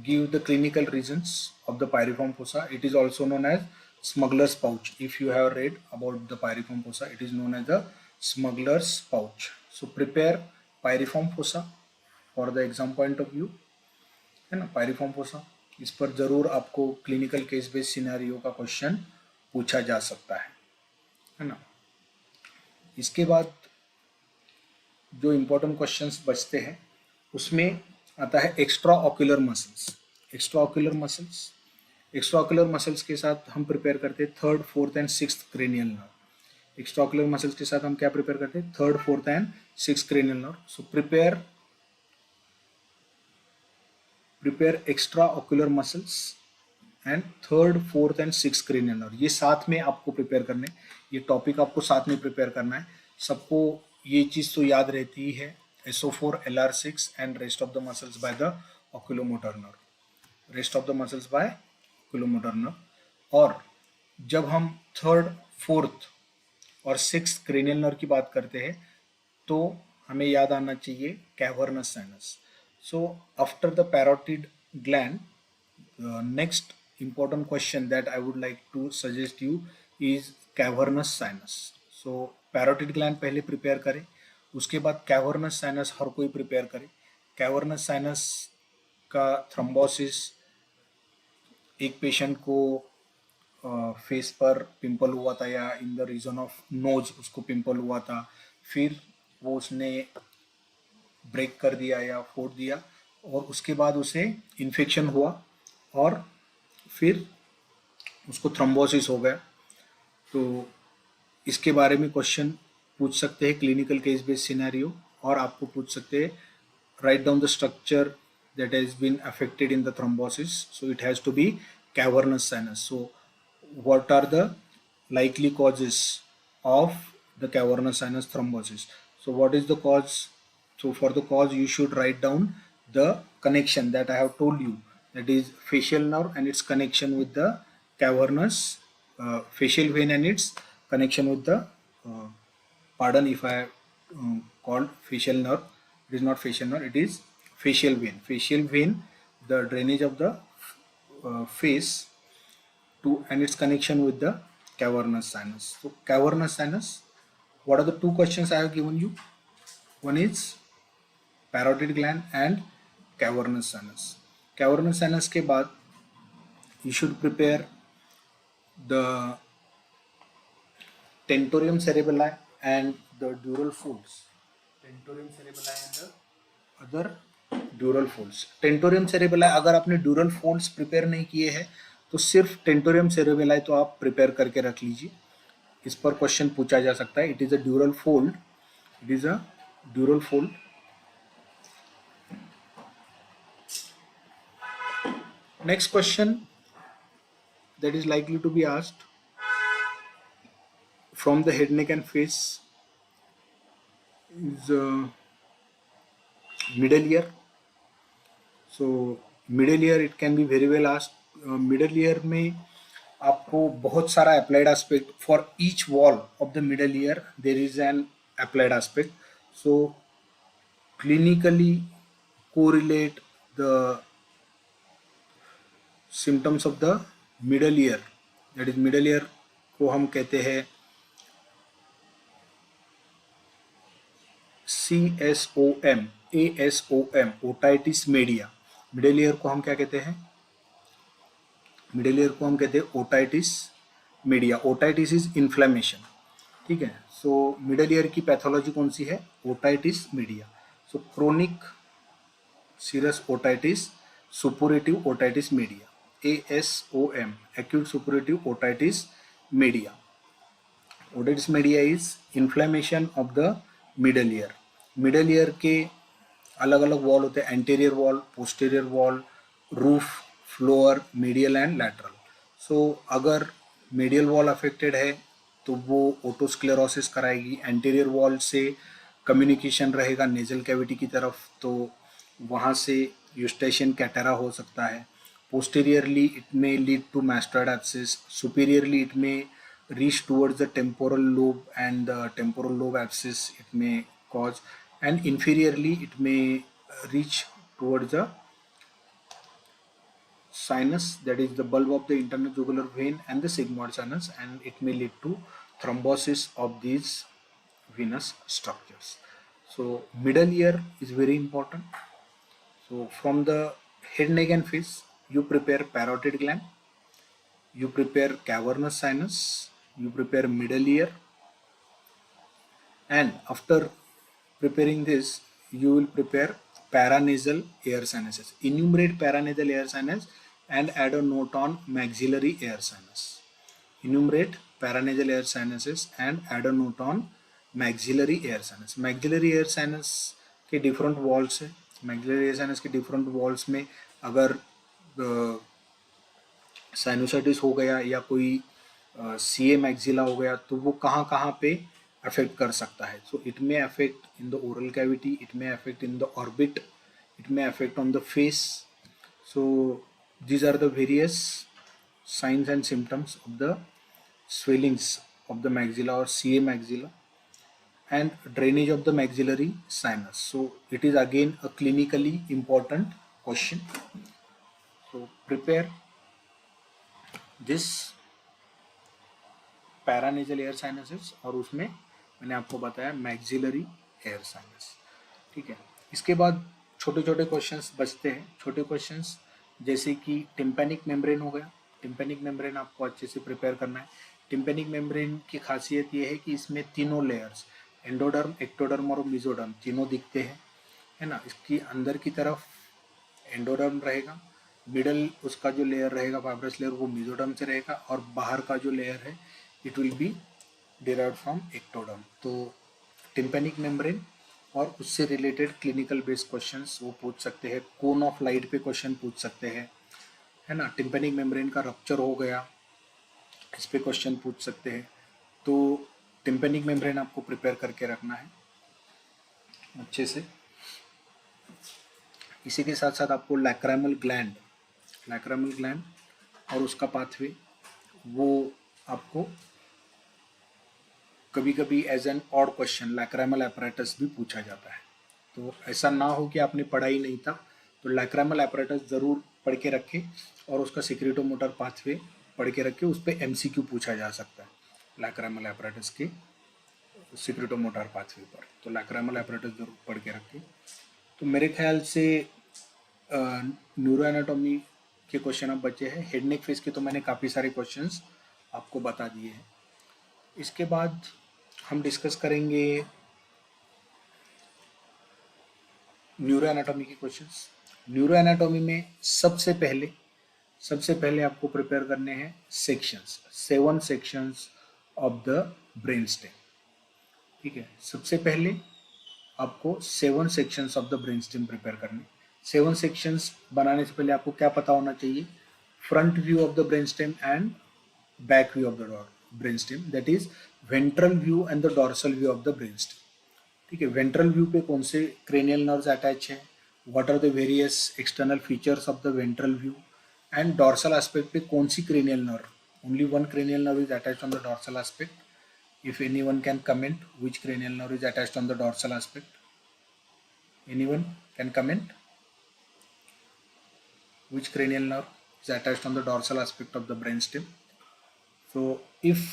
S1: give the clinical reasons of the pyriform fossa. It is also known as smuggler's pouch. If you have read about the pyriform fossa, it is known as the smuggler's pouch. So prepare pyriform fossa for the exam point of view, है ना. पायरिफॉर्म fossa, इस पर जरूर आपको clinical case based scenario का question पूछा जा सकता है. है ना। इसके बाद जो इम्पोर्टेंट क्वेश्चंस बचते हैं उसमें आता है extra ocular muscles. Extra ocular muscles, extra ocular muscles के साथ हम प्रिपेयर करते हैं third, fourth and sixth cranial nerve. Extra ocular muscles के साथ हम क्या प्रिपेयर करते हैं? Third, fourth and sixth cranial nerve. So prepare extra ocular muscles and third, fourth and six cranial nerve. ये साथ में आपको प्रिपेयर करने, ये टॉपिक आपको साथ में प्रिपेयर करना है। सबको ये चीज़ तो याद रहती ही है, SO4, LR6 and rest of the muscles by the oculomotor nerve, rest of the muscles by oculomotor nerve। और जब हम थर्ड, फोर्थ और सिक्स क्रेनियल नर्व की बात करते हैं तो हमें याद आना चाहिए cavernous sinus. So after the parotid gland, next important question that I would like to suggest you is cavernous sinus. So parotid gland पहले प्रिपेयर करें, उसके बाद कैवर्नस साइनस हर कोई प्रिपेयर करे। कैवर्नस साइनस का थ्रोम्बोसिस, एक पेशेंट को फेस पर पिंपल हुआ था या in the region of nose उसको पिंपल हुआ था, फिर वो उसने ब्रेक कर दिया या फोड़ दिया और उसके बाद उसे इन्फेक्शन हुआ और फिर उसको थ्रोम्बोसिस हो गया। तो इसके बारे में क्वेश्चन पूछ सकते हैं, क्लिनिकल केस बेस्ड सिनेरियो, और आपको पूछ सकते हैं write down the structure that has been affected in the thrombosis. So it has to be cavernous sinus. So what are the likely causes of the cavernous sinus thrombosis? So what is the cause? So for the cause you should write down the connection that I have told you, that is facial nerve and its connection with the cavernous facial vein and its connection with the pardon if I called facial nerve, it is not facial nerve, it is facial vein. Facial vein, the drainage of the face to and its connection with the cavernous sinus. So cavernous sinus, what are the two questions I have given you? One is parotid gland and cavernous sinus. Cavernous sinus के बाद you should prepare the tentorium cerebelli and the dural folds. Tentorium cerebelli and the other dural folds. Tentorium cerebelli अगर आपने ड्यूरल folds prepare नहीं किए हैं तो सिर्फ tentorium cerebelli तो आप प्रिपेयर करके रख लीजिए, इस पर क्वेश्चन पूछा जा सकता है। It is a ड्यूरल fold, it is a ड्यूरल fold. Next question that is likely to be asked from the head, neck and face is middle ear. So middle ear it can be very well asked. Middle ear में आपको बहुत सारा applied aspect, for each wall of the middle ear there is an applied aspect. So clinically correlate the symptoms of the middle ear, that is middle ear को हम कहते हैं CSOM, ASOM, otitis media. Middle ear को हम क्या कहते हैं? Middle ear को हम कहते हैं otitis media. Otitis is inflammation, ठीक है। सो मिडिल ईयर की पैथोलॉजी कौन सी है? Otitis media. So chronic serous otitis suppurative otitis media, ASOM, acute suppurative otitis media. Otitis media is inflammation of the middle ear. Middle ear के अलग अलग wall होते हैं, anterior wall, posterior wall, roof, floor, medial and lateral. So अगर medial wall affected है तो वो otosclerosis कराएगी। एंटीरियर वॉल से कम्युनिकेशन रहेगा नेजल कैविटी की तरफ, तो वहाँ से यूस्टेशियन कैटेरा हो सकता है। Posteriorly, it may lead to mastoid abscess. Superiorly, it may reach towards the temporal lobe, and the temporal lobe abscess it may cause. And inferiorly, it may reach towards the sinus, that is the bulb of the internal jugular vein and the sigmoid sinus, and it may lead to thrombosis of these venous structures. So, middle ear is very important. So, from the head, neck and face, you prepare parotid gland, you prepare cavernous sinus, you prepare middle ear, And after preparing this, you will prepare paranasal air sinuses. Enumerate paranasal air sinus and add a note on maxillary air sinus. Enumerate paranasal air sinuses and add a note on maxillary air sinus. Maxillary air sinus के different walls है. Maxillary air sinus के different walls में अगर sinusitis हो गया या कोई सी ए maxilla हो गया तो वो कहाँ कहाँ पे अफेक्ट कर सकता है. So it may affect in the oral cavity, it may affect in the orbit, it may affect on the face. So these are the various signs and symptoms of the swellings of the maxilla or CA maxilla and drainage of the maxillary sinus. So it is again a clinically important question. So prepare this paranasal air sinuses और उसमें मैंने आपको बताया maxillary air sinus. ठीक है, इसके बाद छोटे छोटे क्वेश्चंस बचते हैं. छोटे क्वेश्चंस जैसे कि टिम्पैनिक मेम्ब्रेन हो गया. टिम्पैनिक मेम्ब्रेन आपको अच्छे से प्रिपेयर करना है. टिम्पैनिक मेम्ब्रेन की खासियत ये है कि इसमें तीनों लेयर्स एंडोडर्म, एक्टोडर्म और मेसोडर्म तीनों दिखते हैं, है ना. इसकी अंदर की तरफ एंडोडर्म रहेगा, मिडल उसका जो लेयर रहेगा फाइब्रस लेयर वो मेसोडर्म से रहेगा और बाहर का जो लेयर है it will be derived from ectoderm. तो टिम्पैनिक मेम्ब्रेन और उससे रिलेटेड क्लिनिकल बेस्ड क्वेश्चंस वो पूछ सकते हैं. कोन ऑफ लाइट पे क्वेश्चन पूछ सकते हैं, है ना. टिम्पैनिक मेम्ब्रेन का रप्चर हो गया, इस पे क्वेश्चन पूछ सकते हैं. तो टिम्पैनिक मेम्ब्रेन आपको प्रिपेयर करके रखना है अच्छे से. इसी के साथ साथ आपको लैक्राइमल ग्लैंड और उसका पाथवे वो आपको कभी कभी as an odd question lacrimal apparatus भी पूछा जाता है. तो ऐसा ना हो कि आपने पढ़ा ही नहीं था, तो लैक्राइमल apparatus ज़रूर पढ़ के रखें और उसका सिक्रेटोमोटर पाथवे पढ़ के रखें. उस पर MCQ पूछा जा सकता है लैक्राइमल apparatus के सिक्रेटोमोटर पाथवे पर. तो लैक्राइमल apparatus ज़रूर पढ़ के रखें. तो मेरे ख्याल से न्यूरोएनाटॉमी के क्वेश्चन अब बचे हैं. हेड नेक फेस के तो मैंने काफ़ी सारे क्वेश्चंस आपको बता दिए हैं. इसके बाद हम डिस्कस करेंगे न्यूरोएनाटॉमी के क्वेश्चंस. न्यूरोएनाटॉमी में सबसे पहले आपको प्रिपेयर करने हैं sections, 7 sections of the brain stem. ठीक है, सबसे पहले आपको 7 sections of the brain stem prepare करने. 7 सेक्शंस बनाने से पहले आपको क्या पता होना चाहिए? Front view of the brain stem and back view of the brain stem, that is ventral view and the dorsal view of the brain stem. ठीक है, वेंट्रल व्यू पे कौन से क्रेनियल नर्व्स अटैच हैं, what are the various external features of the ventral view, and dorsal aspect पे कौन सी cranial nerve, only one cranial nerve is attached on the dorsal aspect. If anyone can comment which cranial nerve is attached on the dorsal aspect. Anyone can comment which cranial nerve is attached on the dorsal aspect of the brainstem. So if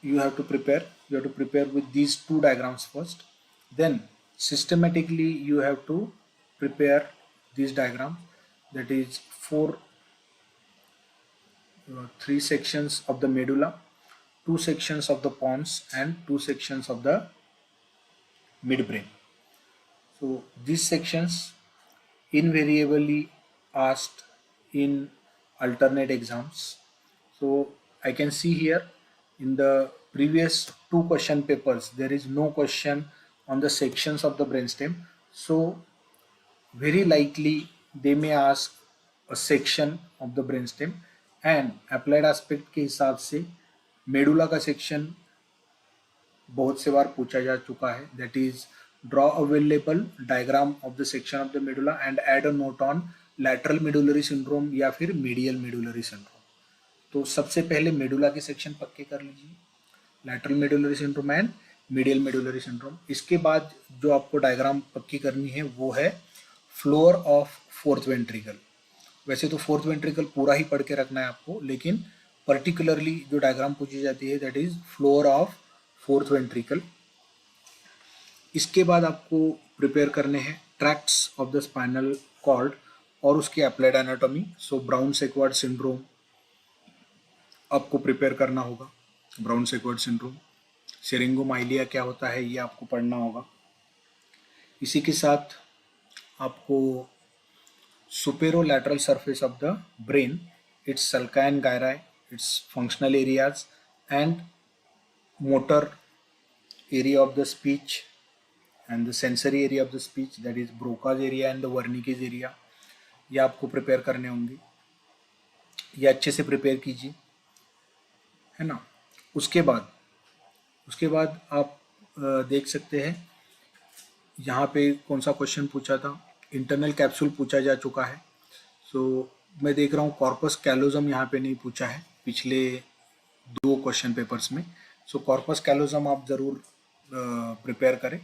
S1: you have to prepare with these two diagrams first, then systematically you have to prepare these diagrams, that is 3 sections of the medulla, 2 sections of the pons and 2 sections of the midbrain. So these sections invariably asked in alternate exams. So I can see here in the previous 2 question papers there is no question on the sections of the brainstem. So very likely they may ask a section of the brainstem. And applied aspect के हिसाब से medulla का section बहुत से बार पूछा जा चुका है, that is draw available diagram of the section of the medulla and add a note on lateral medullary syndrome या फिर मीडियल मेडुलरी सिंड्रोम. तो सबसे पहले मेडुला के सेक्शन पक्के कर लीजिए, lateral medullary syndrome and medial medullary syndrome. इसके बाद जो आपको डायग्राम पक्की करनी है वो है फ्लोर ऑफ फोर्थ वेंट्रिकल. वैसे तो फोर्थ वेंट्रिकल पूरा ही पढ़ के रखना है आपको, लेकिन पर्टिकुलरली जो डायग्राम पूछी जाती है that is floor of fourth ventricle. इसके बाद आपको प्रिपेयर करने हैं tracts of the spinal cord और उसकी applied anatomy. So Brown Sequard syndrome आपको प्रिपेयर करना होगा. Brown सेक्वर्ड syndrome. सिरिंगोमाइलिया क्या होता है ये आपको पढ़ना होगा। इसी के साथ आपको सुपेरोलैटरल surface of the brain, its sulci and gyri, its functional areas and motor area of the speech and the sensory area of the speech, that is Broca's area and the Wernicke's area, ये आपको prepare करने होंगे। ये अच्छे से prepare कीजिए, है ना। उसके बाद आप देख सकते हैं यहाँ पे कौन सा क्वेश्चन पूछा था। इंटरनल कैप्सूल पूछा जा चुका है। सो मैं देख रहा हूँ कॉर्पस कैलोजम यहाँ पे नहीं पूछा है पिछले 2 क्वेश्चन पेपर्स में। सो कॉर्पस कैलोजम आप ज़रूर प्रिपेयर करें।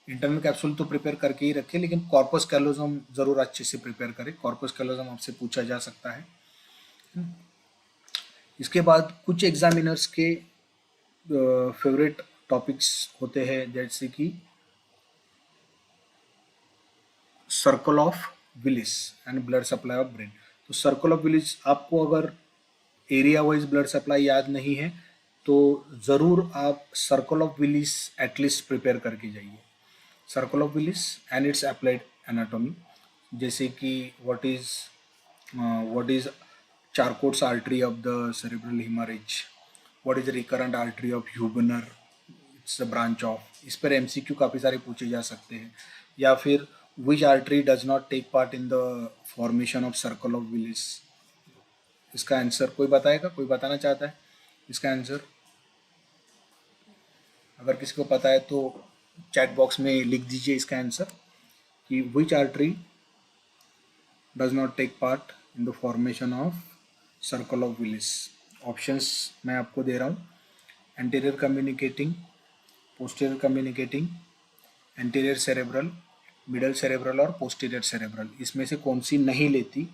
S1: इंटरनल कैप्सूल तो प्रिपेयर करके ही रखें, लेकिन कॉर्पस कैलोजम ज़रूर अच्छे से प्रिपेयर करें। कॉर्पस कैलोजम आपसे पूछा जा सकता है। इसके बाद कुछ एग्जामिनर्स के फेवरेट टॉपिक्स होते हैं, जैसे कि circle of Willis and blood supply of brain. तो सर्कल ऑफ विलिस आपको अगर एरिया वाइज ब्लड सप्लाई याद नहीं है तो ज़रूर आप circle of Willis at least prepare करके जाइए। Circle of Willis and it's applied anatomy, जैसे कि what is Charcot's artery of the cerebral hemorrhage, what is recurrent artery of Hubener, it's a branch of, इस पर MCQ काफ़ी सारे पूछे जा सकते हैं। या फिर which artery does not take part in the formation of circle of Willis, इसका आंसर कोई बताएगा, कोई बताना चाहता है इसका आंसर? अगर किसी को पता है तो चैट बॉक्स में लिख दीजिए इसका आंसर कि which artery does not take part in the formation of circle of Willis। Options मैं आपको दे रहा हूँ, anterior communicating, posterior communicating, anterior cerebral, middle cerebral और पोस्टीरियर सेरेब्रल। इसमें से कौन सी नहीं लेती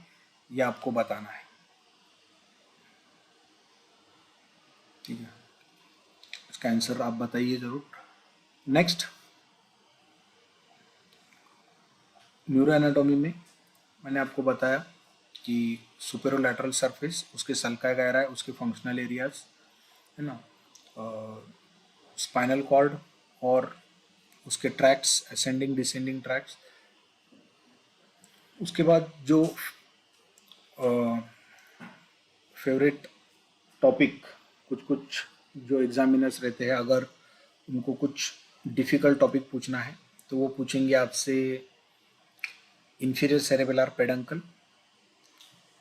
S1: ये आपको बताना है, ठीक है। इसका आंसर आप बताइए ज़रूर। नेक्स्ट, न्यूरो एनाटॉमी में मैंने आपको बताया कि सुपेरोलैटरल सरफेस, उसके सल्का गायरा है, उसके फंक्शनल एरियाज, है ना, स्पाइनल कॉर्ड और उसके ट्रैक्ट्स, असेंडिंग डिसेंडिंग ट्रैक्ट्स। उसके बाद जो फेवरेट टॉपिक कुछ जो एग्जामिनर्स रहते हैं, अगर उनको कुछ डिफ़िकल्ट टॉपिक पूछना है तो वो पूछेंगे आपसे इंफीरियर सेरेबेलर पेडंकल,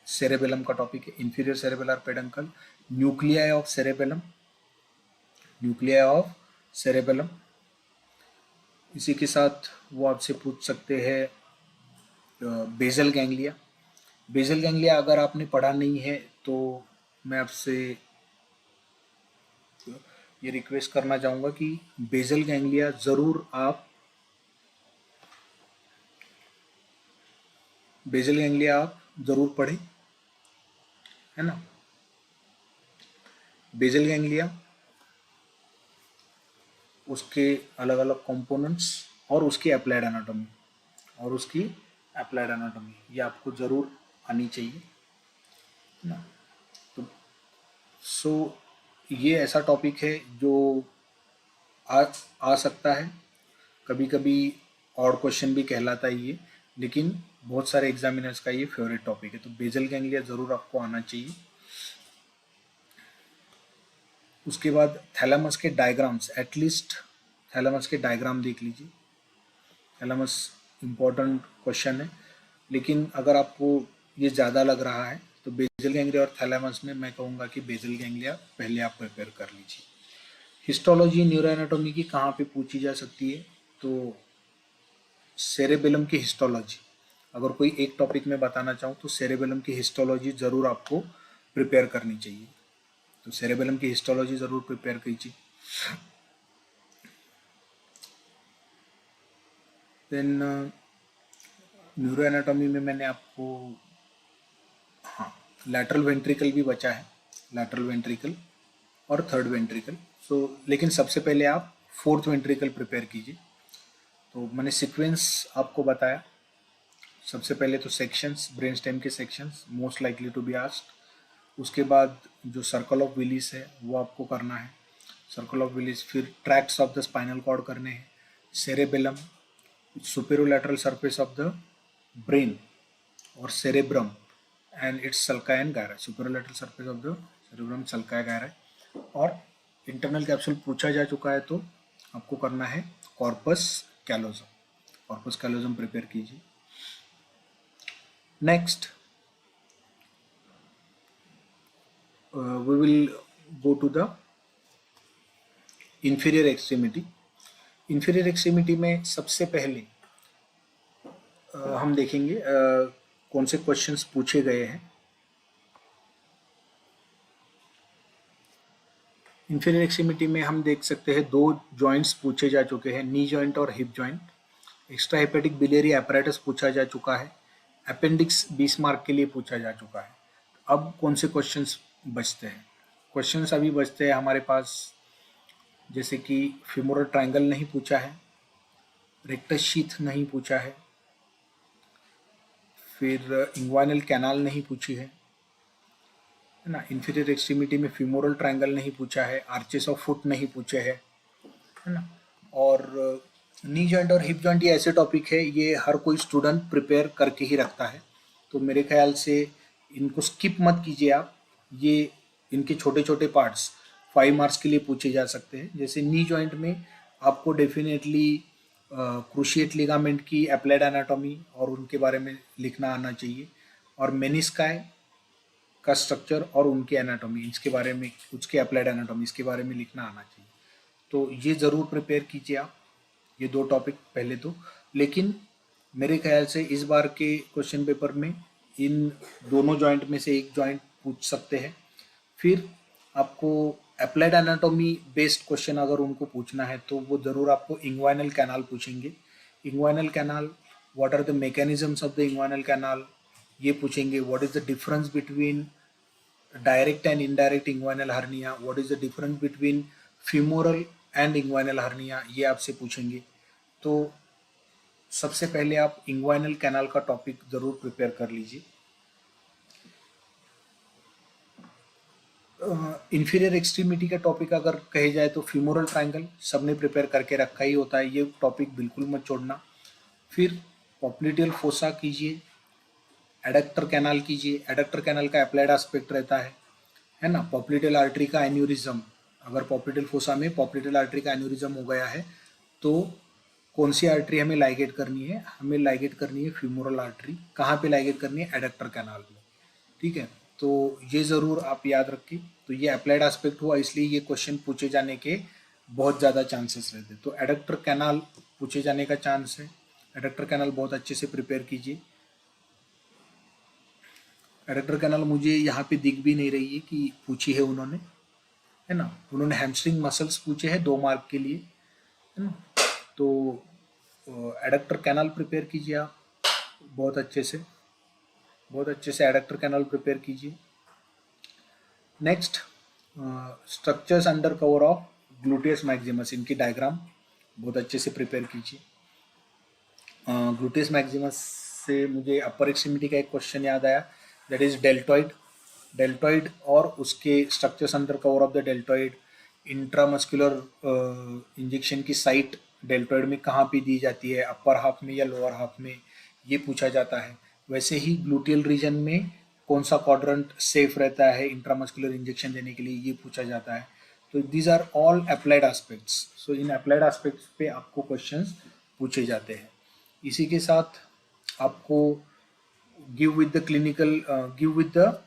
S1: सेरेबेलम का टॉपिक है inferior cerebellar peduncle, nuclei of cerebellum, nuclei of cerebellum. इसी के साथ वो आपसे पूछ सकते हैं बेजल गैंग्लिया। बेजल गैंग्लिया अगर आपने पढ़ा नहीं है तो मैं आपसे ये रिक्वेस्ट करना चाहूँगा कि बेजल गैंग्लिया ज़रूर आप ज़रूर पढ़ें, है ना। बेजल गैंग्लिया, उसके अलग अलग कंपोनेंट्स और उसकी अप्लाइड एनाटॉमी, ये आपको ज़रूर आनी चाहिए, है ना। तो ये ऐसा टॉपिक है जो आ सकता है, कभी कभी ऑड क्वेश्चन भी कहलाता है ये, लेकिन बहुत सारे एग्जामिनर्स का ये फेवरेट टॉपिक है। तो बेजल गैंग्लिया ज़रूर आपको आना चाहिए। उसके बाद थैलेमस के डायग्राम्स, एटलीस्ट थैलेमस के डायग्राम देख लीजिए। थैलेमस इम्पोर्टेंट क्वेश्चन है, लेकिन अगर आपको ये ज़्यादा लग रहा है तो बेजल गैंग्लिया और थैलेमस में मैं कहूँगा कि बेजल गैंग्लिया पहले आप प्रिपेयर कर लीजिए। हिस्टोलॉजी न्यूरोएनाटॉमी की कहाँ पे पूछी जा सकती है, तो सेरेबेलम की हिस्टोलॉजी, अगर कोई एक टॉपिक में बताना चाहूँ तो सेरेबेलम की हिस्टोलॉजी ज़रूर आपको प्रिपेयर करनी चाहिए। तो सेरेबेलम की हिस्टोलॉजी ज़रूर प्रिपेयर कीजिए। देन न्यूरो एनाटॉमी में मैंने आपको लैटरल वेंट्रिकल भी बचा है, लैटरल वेंट्रिकल और थर्ड वेंट्रिकल। लेकिन सबसे पहले आप फोर्थ वेंट्रिकल प्रिपेयर कीजिए। तो मैंने सीक्वेंस आपको बताया। सबसे पहले तो सेक्शंस, ब्रेन स्टेम के sections most likely to be asked, उसके बाद जो सर्कल ऑफ विलिस है वो आपको करना है, सर्कल ऑफ विलिस। फिर tracts of the spinal cord करने हैं, cerebellum, superolateral surface of the brain और cerebrum and its sulci and gyri, superolateral surface of the cerebrum, sulci gyri. और इंटरनल कैप्सूल पूछा जा चुका है तो आपको करना है corpus callosum, corpus callosum prepare कीजिए। Next we will go to the inferior extremity। inferior extremity में सबसे पहले हम देखेंगे कौन से क्वेश्चंस पूछे गए हैं। inferior extremity में हम देख सकते हैं दो जॉइंट्स पूछे जा चुके हैं, नी जॉइंट और hip joint. Extra hepatic biliary apparatus पूछा जा चुका है, अपेंडिक्स 20 मार्क के लिए पूछा जा चुका है। अब कौन से क्वेश्चंस बचते हैं? क्वेश्चंस अभी बचते हैं हमारे पास, जैसे कि फीमोरल ट्रायंगल नहीं पूछा है, रेक्टस शीथ नहीं पूछा है, फिर इंग्वाइनल कैनाल नहीं पूछी है ना। इंफीरियर एक्सट्रीमिटी में फीमोरल ट्रायंगल नहीं पूछा है, आर्चेस ऑफ फुट नहीं पूछे हैं, है ना। और नी जॉइंट और हिप जॉइंट ये ऐसे टॉपिक है, ये हर कोई स्टूडेंट प्रिपेयर करके ही रखता है, तो मेरे ख्याल से इनको स्किप मत कीजिए आप। ये इनके छोटे छोटे पार्ट्स 5 मार्क्स के लिए पूछे जा सकते हैं। जैसे नी जॉइंट में आपको डेफिनेटली क्रूशिएट लिगामेंट की एप्लाइड एनाटॉमी और उनके बारे में लिखना आना चाहिए, और मेनिस्काई का स्ट्रक्चर और उनकी एनाटॉमी, इसके बारे में, उसके अप्लाइड एनाटॉमी, इसके बारे में लिखना आना चाहिए। तो ये ज़रूर प्रिपेयर कीजिए आप, ये दो टॉपिक पहले तो। लेकिन मेरे ख्याल से इस बार के क्वेश्चन पेपर में इन दोनों जॉइंट में से एक जॉइंट पूछ सकते हैं। फिर आपको अप्लाइड एनाटॉमी बेस्ड क्वेश्चन अगर उनको पूछना है तो वो ज़रूर आपको इंग्वाइनल कैनाल पूछेंगे। Inguinal canal, what are the mechanisms of the inguinal canal, ये पूछेंगे। What is the difference between direct and indirect inguinal hernia, what is the difference between femoral and inguinal hernia, ये आपसे पूछेंगे। तो सबसे पहले आप इंग्वाइनल कैनाल का टॉपिक जरूर प्रिपेयर कर लीजिए। इंफीरियर एक्सट्रीमिटी का टॉपिक अगर कहे जाए तो फीमोरल ट्रायंगल सबने प्रिपेयर करके रखा ही होता है, ये टॉपिक बिल्कुल मत छोड़ना। फिर पॉप्लिटियल फोसा कीजिए, एडक्टर कैनाल कीजिए, एडक्टर कैनाल का अप्लाइड एस्पेक्ट रहता है ना। पॉप्लिटियल आर्टरी का एन्यूरिज्म, अगर पॉप्लिटियल फोसा में पॉप्लिटियल आर्टरी का एन्यूरिज्म हो गया है तो कौन सी आर्टरी हमें लाइगेट करनी है? हमें लाइगेट करनी है फीमोरल आर्टरी। कहाँ पे लाइगेट करनी है? एडक्टर कैनाल में, ठीक है। तो ये ज़रूर आप याद रखिए। तो ये अप्लाइड एस्पेक्ट हुआ, इसलिए ये क्वेश्चन पूछे जाने के बहुत ज़्यादा चांसेस रहते हैं। तो एडक्टर कैनाल पूछे जाने का चांस है, एडक्टर कैनाल बहुत अच्छे से प्रिपेयर कीजिए। एडक्टर कैनाल मुझे यहाँ पे दिख भी नहीं रही है कि पूछी है उन्होंने, है ना। उन्होंने हैमस्ट्रिंग मसल्स पूछे हैं 2 मार्क के लिए, है ना। तो एडक्टर कैनाल प्रिपेयर कीजिए आप बहुत अच्छे से, बहुत अच्छे से एडक्टर कैनाल प्रिपेयर कीजिए। Next, structures under cover of gluteus Maximus, इनकी डायग्राम बहुत अच्छे से प्रिपेयर कीजिए। ग्लूटियस मैक्सिमस से मुझे अपर एक्सट्रीमिटी का एक क्वेश्चन याद आया, दैट इज डेल्टॉइड। डेल्टॉइड और उसके structures under cover of the deltoid, intramuscular injection की साइट डेल्टॉइड में कहाँ पे दी जाती है, अपर हाफ में या लोअर हाफ में, ये पूछा जाता है। वैसे ही ग्लूटियल रीजन में कौन सा क्वाड्रेंट सेफ रहता है इंट्रामस्कुलर इंजेक्शन देने के लिए, ये पूछा जाता है। तो these are all applied aspects. So in applied aspects पे आपको क्वेश्चंस पूछे जाते हैं। इसी के साथ आपको give with the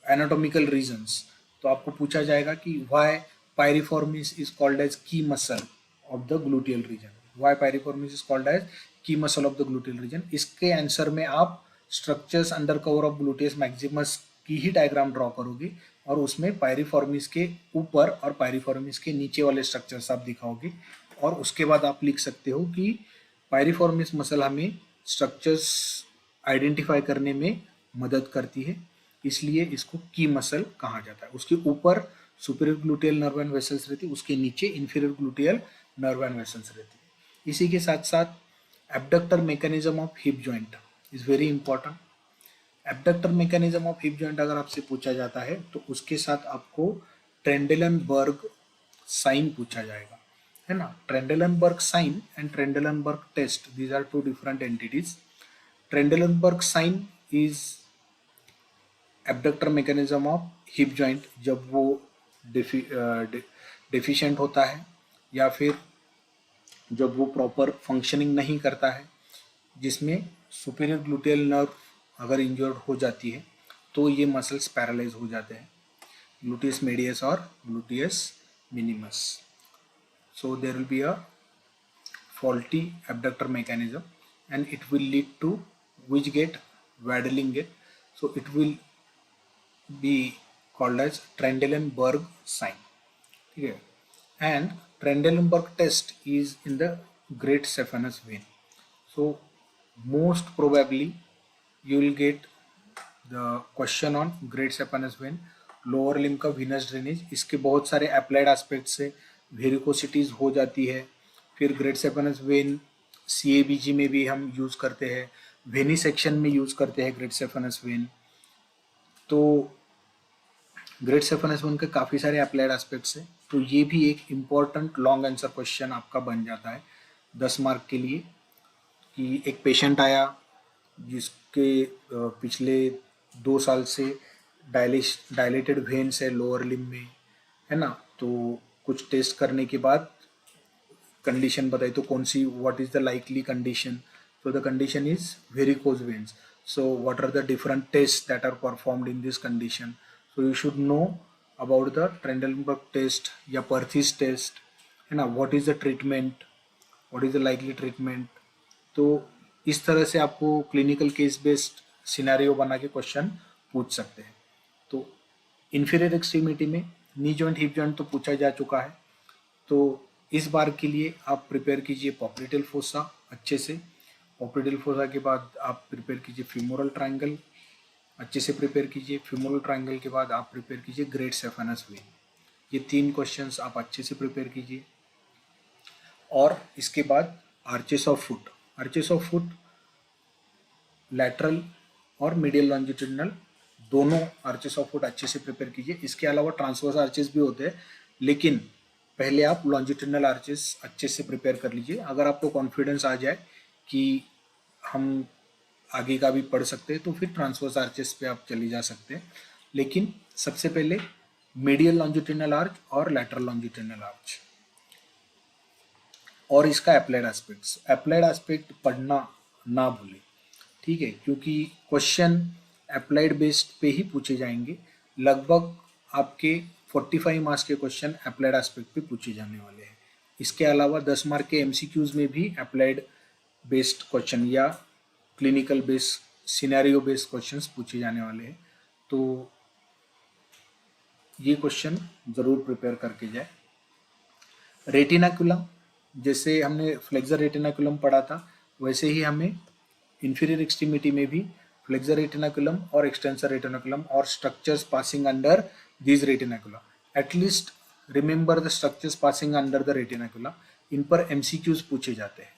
S1: anatomical reasons, तो आपको पूछा जाएगा कि why piriformis is called as key muscle of the gluteal region, why piriformis is called as key muscle of the gluteal region. इसके आंसर में आप structures under cover of gluteus maximus की ही डायग्राम ड्रॉ करोगे और उसमें piriformis के ऊपर और पायरिफॉर्मिस के नीचे वाले स्ट्रक्चर्स आप दिखाओगे, और उसके बाद आप लिख सकते हो कि पायरिफॉर्मिस मसल हमें स्ट्रक्चर्स आइडेंटिफाई करने में मदद करती है, इसलिए इसको की मसल कहा जाता है। उसके ऊपर superior gluteal nerve and vessels रहती है, उसके नीचे inferior gluteal nerve and vessels रहती है। इसी के साथ साथ abductor mechanism of hip joint is very important. Abductor mechanism of hip joint अगर आपसे पूछा जाता है तो उसके साथ आपको ट्रेंडेलनबर्ग साइन पूछा जाएगा, है ना। Trendelenburg sign and Trendelenburg test, these are two different entities. Trendelenburg sign is abductor mechanism of hip joint जब वो डेफिशिएंट होता है या फिर जब वो प्रॉपर फंक्शनिंग नहीं करता है, जिसमें सुपीरियर ग्लूटियल नर्व अगर इंजर्ड हो जाती है तो ये मसल्स पैरालाइज हो जाते हैं, ग्लूटियस मीडियस और gluteus minimus. So there will be a faulty abductor mechanism and it will lead to which gate, waddling gate. So it will be called as Trendelenburg sign. Okay. And Trendelenburg test is in the great saphenous vein. So most probably you will get the question on great saphenous vein, lower limb का venous drainage. इसके बहुत सारे applied aspect से वेरिकोसिटीज हो जाती है। फिर great सेपनस when CABG में भी हम यूज करते हैं, वेनी सेक्शन में यूज करते हैं ग्रेट सेपनस वेन। तो ग्रेट सेपनस वेन के काफ़ी सारे अप्लाइड एस्पेक्ट्स है, तो ये भी एक इम्पॉर्टेंट लॉन्ग आंसर क्वेश्चन आपका बन जाता है 10 मार्क के लिए। कि एक पेशेंट आया जिसके पिछले 2 साल से डायलेटेड वेन्स है लोअर लिम्ब में, है ना। तो कुछ टेस्ट करने के बाद कंडीशन बताई, तो कौन सी, what is the likely condition, so the condition is varicose veins. So what are the different tests that are performed in this condition? So you should know about the Trendelenburg test या Perthes test, है ना। what is the treatment, what is the likely treatment। तो इस तरह से आपको clinical case based scenario बना के क्वेश्चन पूछ सकते हैं। तो इंफीरियर एक्सट्रीमिटी में नी जॉइंट हिप जॉइंट तो पूछा जा चुका है, तो इस बार के लिए आप प्रिपेयर कीजिए पॉप्लिटेल फोसा अच्छे से। पॉप्लिटेल फोसा के बाद आप प्रिपेयर कीजिए फीमोरल ट्रायंगल अच्छे से प्रिपेयर कीजिए। फीमोरल ट्रायंगल के बाद आप प्रिपेयर कीजिए ग्रेट सेफेनस वेन। ये 3 क्वेश्चंस आप अच्छे से प्रिपेयर कीजिए। और इसके बाद arches of foot, arches of foot lateral और मीडियल लॉन्जिट्यूडिनल दोनों आर्चेस ऑफ फुट अच्छे से प्रिपेयर कीजिए। इसके अलावा ट्रांसवर्स आर्चेस भी होते हैं, लेकिन पहले आप लॉन्जिट्यूडिनल आर्चेस अच्छे से प्रिपेयर कर लीजिए। अगर आपको कॉन्फिडेंस आ जाए कि हम आगे का भी पढ़ सकते हैं तो फिर ट्रांसवर्स आर्चेस पे आप चले जा सकते हैं, लेकिन सबसे पहले मीडियल लॉन्जिट्यूडिनल आर्च और लैटरल लॉन्जिट्यूडिनल आर्च और इसका अप्लाइड एस्पेक्ट पढ़ना ना भूलें, ठीक है, क्योंकि क्वेश्चन अप्लाइड बेस्ड पे ही पूछे जाएंगे। लगभग आपके 45 मार्क्स के क्वेश्चन अप्लाइड एस्पेक्ट पे पूछे जाने वाले हैं। इसके अलावा 10 मार्क के MCQs में भी अप्लाइड बेस्ड क्वेश्चन या clinical based scenario based questions पूछे जाने वाले हैं, तो ये क्वेश्चन ज़रूर प्रिपेयर करके जाए। रेटिनाकुलम, जैसे हमने फ्लेक्सर रेटिनाकुलम पढ़ा था, वैसे ही हमें इंफीरियर एक्सट्रीमिटी में भी फ्लेक्सर रेटिनाकुलम और एक्सटेंसर रेटिनाकुलम और structures passing under this retinacula, at least remember the structures passing under the retinacula. इन पर MCQs पूछे जाते हैं,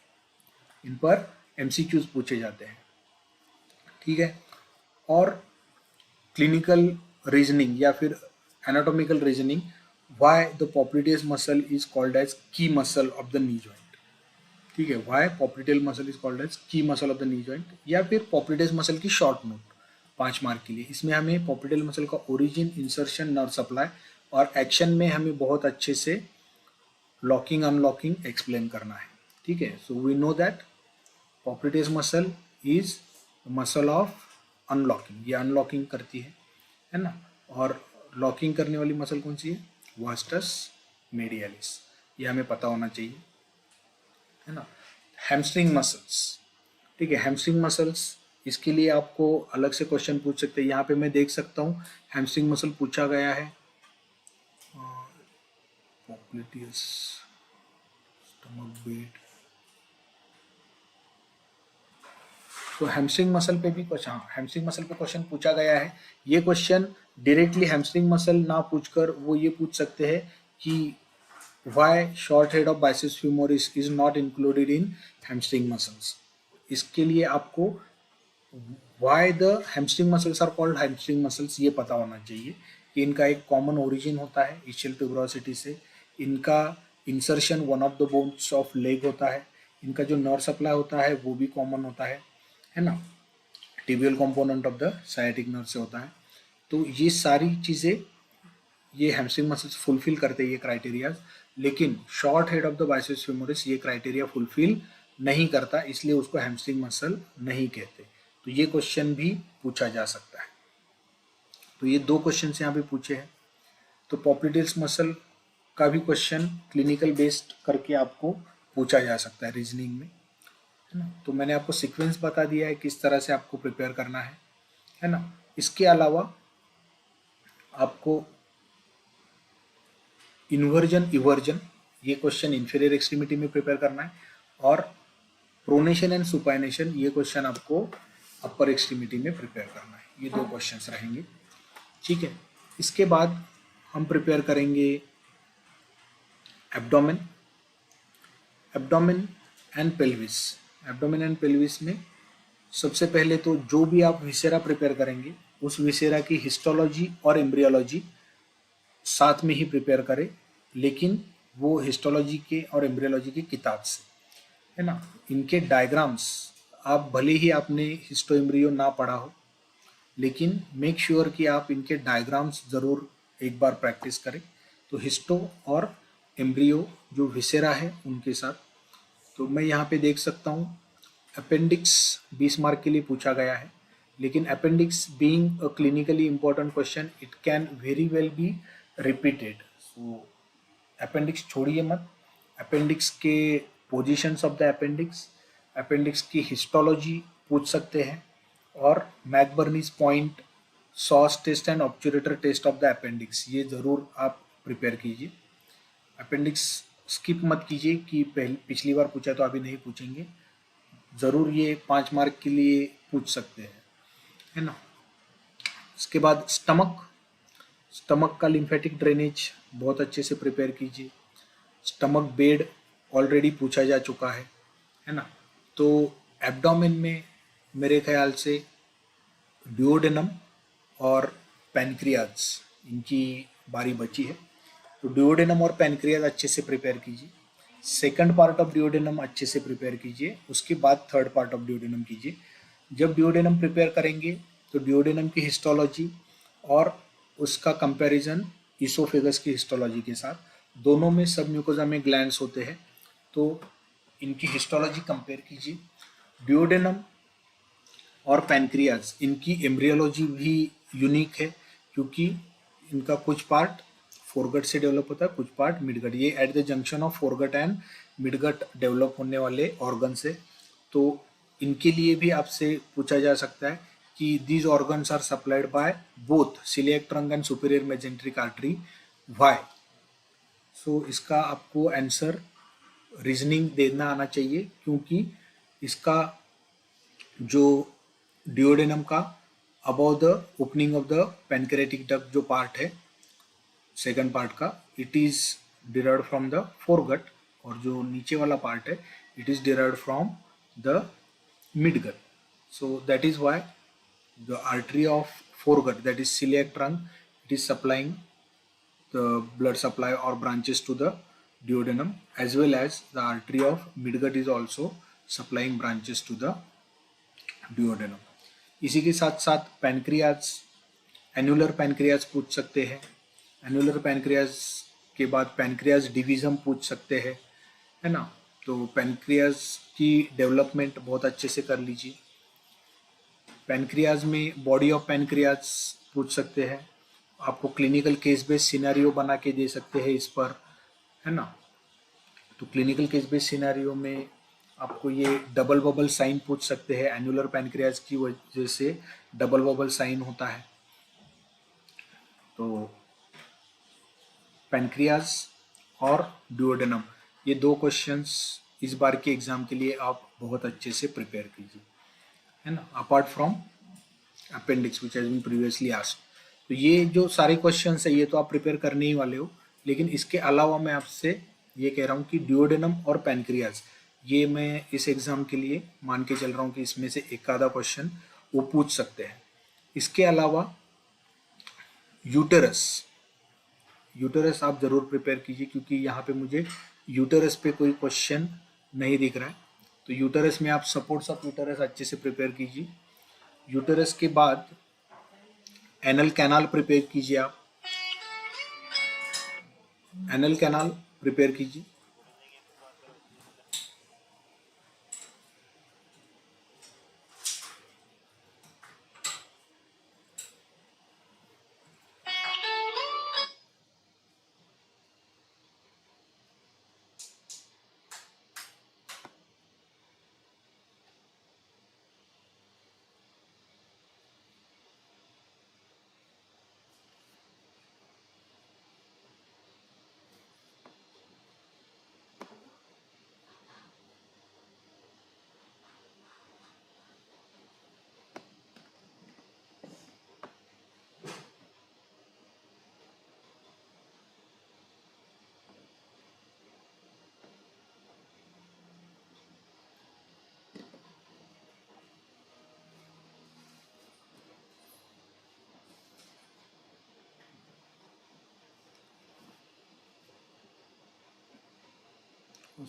S1: इन पर MCQs पूछे जाते हैं, ठीक है। और क्लिनिकल रीजनिंग या फिर anatomical reasoning, why the popliteus muscle is called as key muscle of the knee joint, ठीक है, why popliteal muscle is called as key muscle of the knee joint, या फिर पोप्लिटेस मसल की short note 5 mark के लिए। इसमें हमें popliteal muscle का ओरिजिन, इंसर्शन, नर्व सप्लाई और एक्शन में हमें बहुत अच्छे से लॉकिंग अनलॉकिंग एक्सप्लेन करना है, ठीक है। So we know that popliteus muscle is muscle of unlocking, ये अनलॉकिंग करती है ना। और लॉकिंग करने वाली मसल कौन सी है, वास्टस मेडियालिस, ये हमें पता होना चाहिए, है ना। हैमस्ट्रिंग मसल्स, ठीक है, हैमस्ट्रिंग मसल्स, इसके लिए आपको अलग से क्वेश्चन पूछ सकते हैं। यहाँ पे मैं देख सकता हूँ हैमस्ट्रिंग मसल पूछा गया है, पॉप्लिटेस स्टमक बेट, तो हैमस्ट्रिंग मसल पे भी क्वेश्चन, हाँ हैमस्ट्रिंग मसल पे क्वेश्चन पूछा गया है। ये क्वेश्चन डायरेक्टली हैमस्ट्रिंग मसल ना पूछकर वो ये पूछ सकते हैं कि why short head of biceps femoris is not included in hamstring muscles. इसके लिए आपको why the hamstring muscles are called hamstring muscles, ये पता होना चाहिए कि इनका एक कॉमन ओरिजिन होता है इशियल ट्यूबरोसिटी से, इनका insertion one of the bones of leg होता है, इनका जो नर्व सप्लाई होता है वो भी कॉमन होता है ना, tibial component of the sciatic nerve से होता है। तो ये सारी चीज़ें ये हैमस्ट्रिंग मसल्स फुलफिल करते हैं ये क्राइटेरिया, लेकिन short head of the biceps femoris ये क्राइटेरिया फुलफिल नहीं करता, इसलिए उसको हैमस्ट्रिंग मसल नहीं कहते। तो ये क्वेश्चन भी पूछा जा सकता है। तो ये दो क्वेश्चन यहाँ पे पूछे हैं। तो पॉप्लिटेल्स मसल का भी क्वेश्चन क्लिनिकल बेस्ड करके आपको पूछा जा सकता है रीजनिंग में, है ना। तो मैंने आपको सीक्वेंस बता दिया है किस तरह से आपको प्रिपेयर करना है ना। इसके अलावा आपको इन्वर्जन इवर्जन ये क्वेश्चन इंफीरियर एक्सट्रीमिटी में प्रिपेयर करना है, और प्रोनेशन एंड सुपाइनेशन ये क्वेश्चन आपको अपर एक्सट्रीमिटी में प्रिपेयर करना है। ये दो क्वेश्चंस रहेंगे, ठीक है। इसके बाद हम प्रिपेयर करेंगे abdomen, abdomen and pelvis. Abdomen and pelvis में सबसे पहले तो जो भी आप विसेरा प्रिपेयर करेंगे उस विसेरा की हिस्टोलॉजी और एम्ब्रियोलॉजी साथ में ही प्रिपेयर करें, लेकिन वो हिस्टोलॉजी के और एम्ब्रियोलॉजी की किताब से, है ना। इनके डायग्राम्स आप भले ही आपने हिस्टो एम्ब्रियो ना पढ़ा हो, लेकिन मेक श्योर कि आप इनके डायग्राम्स ज़रूर एक बार प्रैक्टिस करें। तो हिस्टो और एम्ब्रियो जो विसेरा है उनके साथ, तो मैं यहाँ पे देख सकता हूँ अपेंडिक्स 20 मार्क के लिए पूछा गया है, लेकिन appendix being a clinically important question it can very well be repeated. So appendix छोड़िए मत, अपेंडिक्स के positions of the appendix, appendix की हिस्टोलॉजी पूछ सकते हैं, और McBurney's point, psoas test and obturator test of the appendix ये ज़रूर आप प्रिपेयर कीजिए। अपेंडिक्स स्किप मत कीजिए कि पिछली बार पूछा तो अभी नहीं पूछेंगे, ज़रूर ये 5 मार्क के लिए पूछ सकते हैं, है ना। इसके बाद स्टमक, स्टमक का लिम्फेटिक ड्रेनेज बहुत अच्छे से प्रिपेयर कीजिए। स्टमक बेड ऑलरेडी पूछा जा चुका है ना। तो एब्डोमेन में मेरे ख्याल से ड्यूओडेनम और पैनक्रियाज इनकी बारी बची है, तो ड्यूओडेनम और पैनक्रियाज अच्छे से प्रिपेयर कीजिए। सेकंड पार्ट ऑफ ड्यूओडेनम अच्छे से प्रिपेयर कीजिए, उसके बाद थर्ड पार्ट ऑफ ड्यूओडेनम कीजिए। जब ड्यूओडेनम प्रिपेयर करेंगे तो ड्यूओडेनम की हिस्टोलॉजी और उसका कंपैरिजन इसोफेगस की हिस्टोलॉजी के साथ, दोनों में सब म्यूकोजा में ग्लैंड्स होते हैं, तो इनकी हिस्टोलॉजी कंपेयर कीजिए। ड्यूओडेनम और पैनक्रियाज इनकी एम्ब्रियोलॉजी भी यूनिक है, क्योंकि इनका कुछ पार्ट फोरगट से डेवलप होता है, कुछ पार्ट मिडगट, ये at the junction of foregut and midgut develop होने वाले ऑर्गन से। तो इनके लिए भी आपसे पूछा जा सकता है कि these organs are supplied by both coeliac trunk and superior mesenteric artery, why. So इसका आपको आंसर रीजनिंग देना आना चाहिए, क्योंकि इसका जो ड्यूओडेनम का above the opening of the pancreatic duct जो पार्ट है सेकंड पार्ट का, it is derived from the foregut, और जो नीचे वाला पार्ट है it is derived from the midgut. So that is why the artery of foregut, that is celiac trunk, it is supplying the blood supply or branches to the duodenum, as well as the artery of midgut is also supplying branches to the duodenum. इसी के साथ साथ pancreas, annular pancreas पूछ सकते हैं, annular pancreas के बाद pancreas division पूछ सकते हैं, है ना। तो पैनक्रियाज की डेवलपमेंट बहुत अच्छे से कर लीजिए। पैनक्रियाज में बॉडी ऑफ पैनक्रियाज पूछ सकते हैं, आपको क्लिनिकल केस बेस्ड सिनेरियो बना के दे सकते हैं इस पर, है ना। तो क्लिनिकल केस बेस्ड सिनेरियो में आपको ये डबल बबल साइन पूछ सकते हैं, एन्युलर पैनक्रियाज की वजह से डबल बबल साइन होता है। तो पैनक्रियाज और ड्यूओडेनम ये दो क्वेश्चंस इस बार के एग्जाम के लिए आप बहुत अच्छे से प्रिपेयर कीजिए, है ना, apart from appendix which has been previously asked. तो ये जो सारे क्वेश्चंस है ये तो आप प्रिपेयर करने ही वाले हो, लेकिन इसके अलावा मैं आपसे ये कह रहा हूँ कि ड्यूओडेनम और पैनक्रियाज ये मैं इस एग्जाम के लिए मान के चल रहा हूँ कि इसमें से एक आधा क्वेश्चन वो पूछ सकते हैं। इसके अलावा यूटेरस, यूटेरस आप जरूर प्रिपेयर कीजिए, क्योंकि यहाँ पे मुझे यूटेरस पे कोई क्वेश्चन नहीं दिख रहा है। तो यूटेरस में आप सपोर्ट्स ऑफ यूटेरस अच्छे से प्रिपेयर कीजिए। यूटेरस के बाद एनल कैनाल प्रिपेयर कीजिए आप, एनल कैनाल प्रिपेयर कीजिए।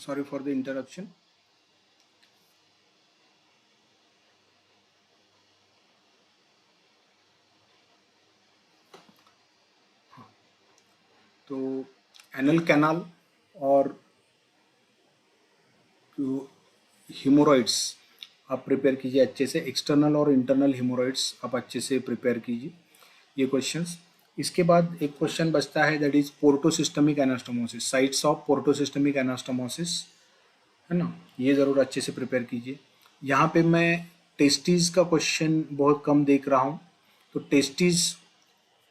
S1: Sorry for the interruption. तो एनल कैनाल और हिमोरॉइड्स आप प्रिपेयर कीजिए अच्छे से, एक्सटर्नल और इंटरनल हिमोरॉइड्स आप अच्छे से प्रिपेयर कीजिए ये क्वेश्चंस। इसके बाद एक क्वेश्चन बचता है, that is portosystemic anastomosis, sites of portosystemic anastomosis, है ना, ये ज़रूर अच्छे से प्रिपेयर कीजिए। यहाँ पे मैं टेस्टीज का क्वेश्चन बहुत कम देख रहा हूँ, तो टेस्टीज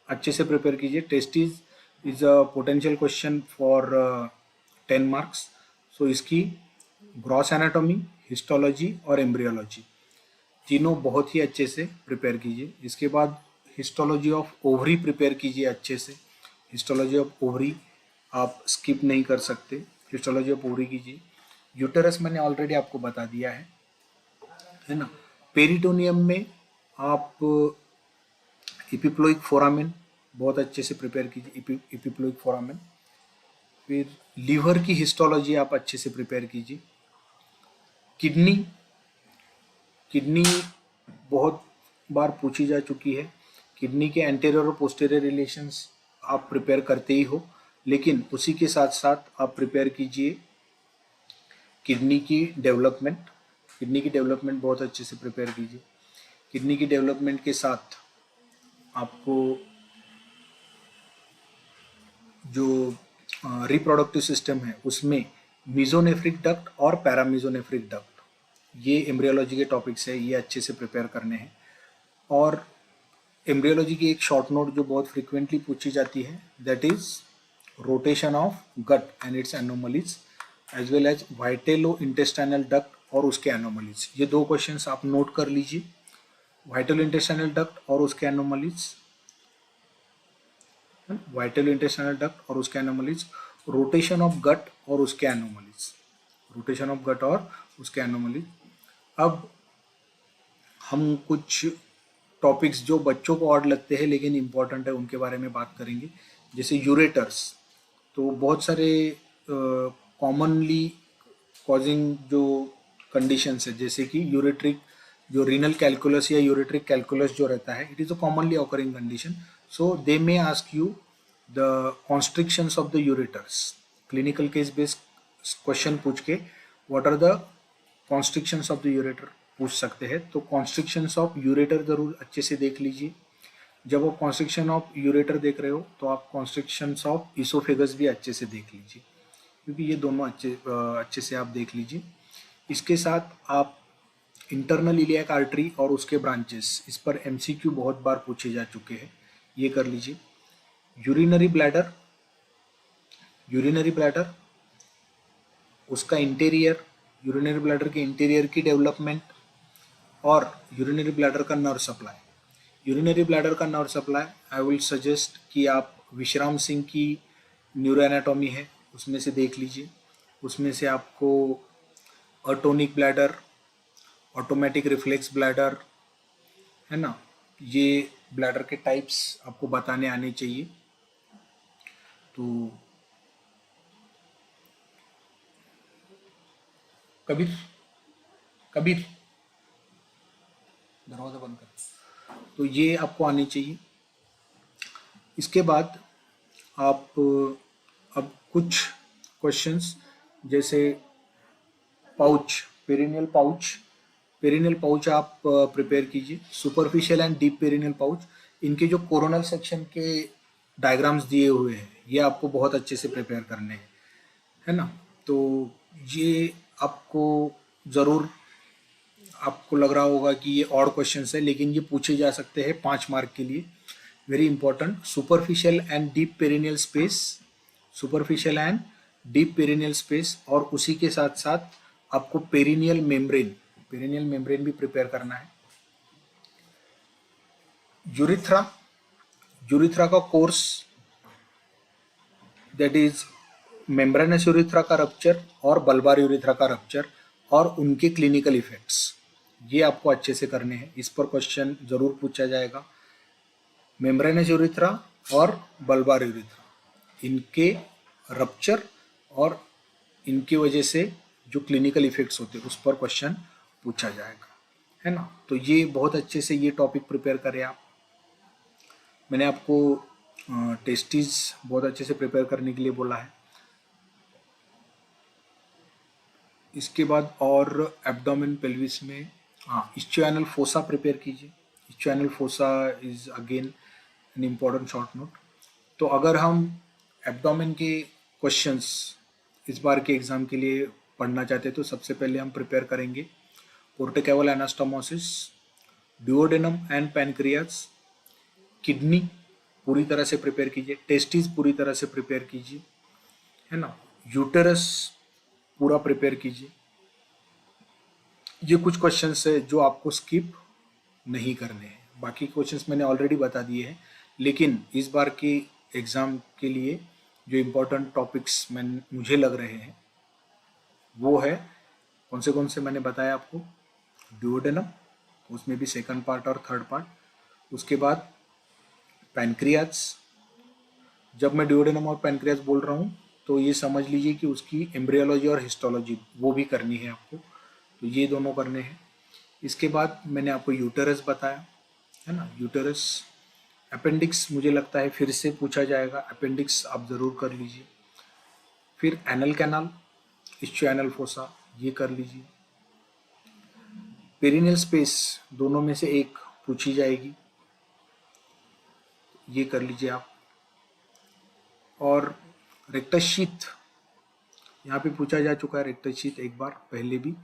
S1: अच्छे से प्रिपेयर कीजिए। Testes is a potential question for 10 marks. So इसकी ग्रॉस एनाटॉमी, हिस्टोलॉजी और एम्ब्रियोलॉजी तीनों बहुत ही अच्छे से प्रिपेयर कीजिए। इसके बाद हिस्टोलॉजी ऑफ ओवरी प्रिपेयर कीजिए अच्छे से। हिस्टोलॉजी ऑफ ओवरी आप स्किप नहीं कर सकते, हिस्टोलॉजी ऑफ ओवरी कीजिए। यूटेरस मैंने ऑलरेडी आपको बता दिया है ना। पेरिटोनियम में आप इपिप्लोइक फोरामेन बहुत अच्छे से प्रिपेयर कीजिए, इपिप्लोइक फोरामेन। फिर लीवर की हिस्टोलॉजी आप अच्छे से प्रिपेयर कीजिए। किडनी, किडनी बहुत बार पूछी जा चुकी है। किडनी के एंटेरियर और पोस्टीरियर रिलेशंस आप प्रिपेयर करते ही हो, लेकिन उसी के साथ साथ आप प्रिपेयर कीजिए किडनी की डेवलपमेंट। किडनी की डेवलपमेंट बहुत अच्छे से प्रिपेयर कीजिए। किडनी की डेवलपमेंट के साथ आपको जो रिप्रोडक्टिव सिस्टम है उसमें मीजोनेफ्रिक डक्ट और पैरामीजोनेफ्रिक डक्ट, ये एम्ब्रियोलॉजी के टॉपिक्स है, ये अच्छे से प्रिपेयर करने हैं। और एम्ब्रियोलॉजी की एक शॉर्ट नोट जो बहुत फ्रिक्वेंटली पूछी जाती है, that is rotation of gut and its anomalies as well as vitello intestinal duct और उसके एनोमलीज। ये दो क्वेश्चंस आप नोट कर लीजिए, वाइटेलो इंटेस्टाइनल डक्ट और उसके एनोमलीज, वाइटेलो इंटेस्टाइनल डक्ट और उसके एनोमलीज, रोटेशन ऑफ गट और उसके एनोमलीज, रोटेशन ऑफ गट और उसके एनोमलीज। अब हम कुछ टॉपिक्स जो बच्चों को ऑड लगते हैं लेकिन इम्पॉर्टेंट है उनके बारे में बात करेंगे, जैसे यूरेटर्स। तो बहुत सारे कॉमनली कॉजिंग जो कंडीशंस है, जैसे कि यूरेट्रिक जो रीनल कैलकुलस या यूरेट्रिक कैलकुलस जो रहता है, it is a commonly occurring condition. So they may ask you the constrictions of the ureters, clinical case based question पूछ के what are the constrictions of the ureter पूछ सकते हैं। तो कॉन्स्ट्रिक्शंस ऑफ यूरेटर जरूर अच्छे से देख लीजिए। जब आप कॉन्स्ट्रिक्शन ऑफ यूरेटर देख रहे हो तो आप कॉन्स्ट्रिक्शंस ऑफ इसोफेगस भी अच्छे से देख लीजिए, क्योंकि ये दोनों अच्छे से आप देख लीजिए। इसके साथ आप इंटरनल इलियाक आर्टरी और उसके ब्रांचेस, इस पर एमसीक्यू बहुत बार पूछे जा चुके हैं, ये कर लीजिए। यूरिनरी ब्लैडर, यूरिनरी ब्लैडर उसका इंटीरियर, यूरिनरी ब्लैडर के इंटीरियर की डेवलपमेंट और यूरिनरी ब्लैडर का नर्व सप्लाई। यूरिनरी ब्लैडर का nerve supply I will suggest कि आप विश्राम सिंह की न्यूरोएनाटॉमी है उसमें से देख लीजिए। उसमें से आपको अटोनिक ब्लैडर, ऑटोमेटिक रिफ्लेक्स ब्लैडर, है ना। ये ब्लैडर के टाइप्स आपको बताने आने चाहिए। तो कबीर कबीर दरवाजा बंद कर। तो ये आपको आनी चाहिए। इसके बाद आप अब कुछ क्वेश्चंस जैसे पाउच, पेरिनियल पाउच आप प्रिपेयर कीजिए। Superficial and deep perineal pouch, इनके जो कोरोनल सेक्शन के डायग्राम्स दिए हुए हैं ये आपको बहुत अच्छे से प्रिपेयर करने हैं, है ना। तो ये आपको ज़रूर, आपको लग रहा होगा कि ये ऑड क्वेश्चंस है, लेकिन ये पूछे जा सकते हैं 5 मार्क के लिए। Very important, superficial and deep perineal space, superficial and deep perineal space, और उसी के साथ साथ आपको पेरिनियल मेम्ब्रेन भी प्रिपेयर करना है। यूरिथ्रा का course, that is membranes urethra का रप्चर और बल्बार यूरिथ्रा का रप्चर और उनके क्लिनिकल इफेक्ट्स, ये आपको अच्छे से करने हैं। इस पर क्वेश्चन जरूर पूछा जाएगा। मेम्ब्रेनस यूरिथ्रा और बल्बार यूरिथ्रा, इनके रप्चर और इनकी वजह से जो क्लिनिकल इफेक्ट्स होते हैं उस पर क्वेश्चन पूछा जाएगा, है ना। तो ये बहुत अच्छे से ये टॉपिक प्रिपेयर करें आप। मैंने आपको टेस्टीज बहुत अच्छे से प्रिपेयर करने के लिए बोला है। इसके बाद और एब्डोमेन पेल्विस में इस्चियोएनल फोसा प्रिपेयर कीजिए। Ischioanal fossa is again an important short note. तो अगर हम एब्डोमेन के क्वेश्चंस इस बार के एग्जाम के लिए पढ़ना चाहते हैं तो सबसे पहले हम प्रिपेयर करेंगे portocaval anastomosis, duodenum and pancreas, kidney पूरी तरह से प्रिपेयर कीजिए, टेस्टिस पूरी तरह से प्रिपेयर कीजिए, है ना। यूटेरस पूरा प्रिपेयर कीजिए। ये कुछ क्वेश्चंस है जो आपको स्किप नहीं करने हैं, बाकी क्वेश्चंस मैंने ऑलरेडी बता दिए हैं। लेकिन इस बार के एग्जाम के लिए जो इम्पोर्टेंट टॉपिक्स मुझे लग रहे हैं वो है कौन से मैंने बताया आपको। डुओडेनम, उसमें भी सेकंड पार्ट और थर्ड पार्ट। उसके बाद पैनक्रियाज, जब मैं डुओडेनम और पैनक्रियाज बोल रहा हूँ तो ये समझ लीजिए कि उसकी एम्ब्रियोलॉजी और हिस्टोलॉजी वो भी करनी है आपको, तो ये दोनों करने हैं। इसके बाद मैंने आपको यूटेरस बताया, है ना। यूटेरस, अपेंडिक्स मुझे लगता है फिर से पूछा जाएगा, अपेंडिक्स आप ज़रूर कर लीजिए। फिर एनल कैनाल, इस्चियोएनल फोसा, ये कर लीजिए। पेरिनियल स्पेस दोनों में से एक पूछी जाएगी, ये कर लीजिए आप। और रेक्टस शीथ यहाँ पे पूछा जा चुका है, रेक्टस शीथ एक बार पहले भी,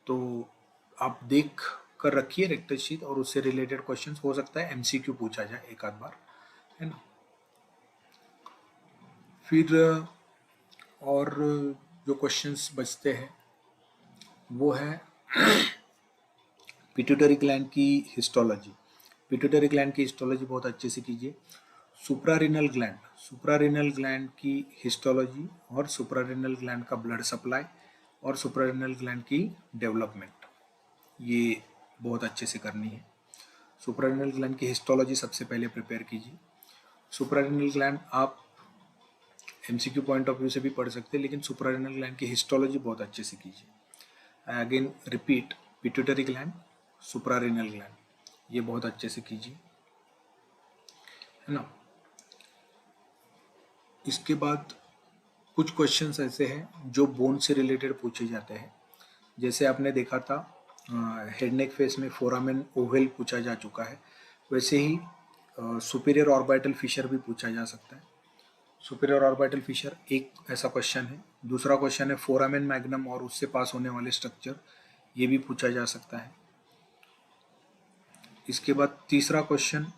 S1: तो आप देख कर रखिए रेक्टस शीथ, और उससे रिलेटेड क्वेश्चंस हो सकता है एमसीक्यू पूछा जाए एक आध बार, है ना। फिर और जो क्वेश्चंस बचते हैं वो है पिट्यूटरी ग्लैंड की हिस्टोलॉजी। पिट्यूटरी ग्लैंड की हिस्टोलॉजी बहुत अच्छे से कीजिए। सुप्रारेनल ग्लैंड की हिस्टोलॉजी और सुप्रारेनल ग्लैंड का ब्लड सप्लाई और सुप्रारेनल ग्लैंड की डेवलपमेंट, ये बहुत अच्छे से करनी है। सुप्रारेनल ग्लैंड की हिस्टोलॉजी सबसे पहले प्रिपेयर कीजिए। सुप्रारेनल ग्लैंड आप एमसीक्यू पॉइंट ऑफ व्यू से भी पढ़ सकते हैं, लेकिन सुप्रारेनल ग्लैंड की हिस्टोलॉजी बहुत अच्छे से कीजिए। Again repeat, pituitary gland, suprarenal gland, ये बहुत अच्छे से कीजिए, है ना। इसके बाद कुछ क्वेश्चंस ऐसे हैं जो बोन से रिलेटेड पूछे जाते हैं। जैसे आपने देखा था हेड नेक फेस में फोरामेन ओवल पूछा जा चुका है, वैसे ही सुपीरियर ऑर्बिटल फिशर भी पूछा जा सकता है। सुपीरियर ऑर्बिटल फिशर एक ऐसा क्वेश्चन है। दूसरा क्वेश्चन है फोरामेन मैग्नम और उससे पास होने वाले स्ट्रक्चर, ये भी पूछा जा सकता है। इसके बाद तीसरा क्वेश्चन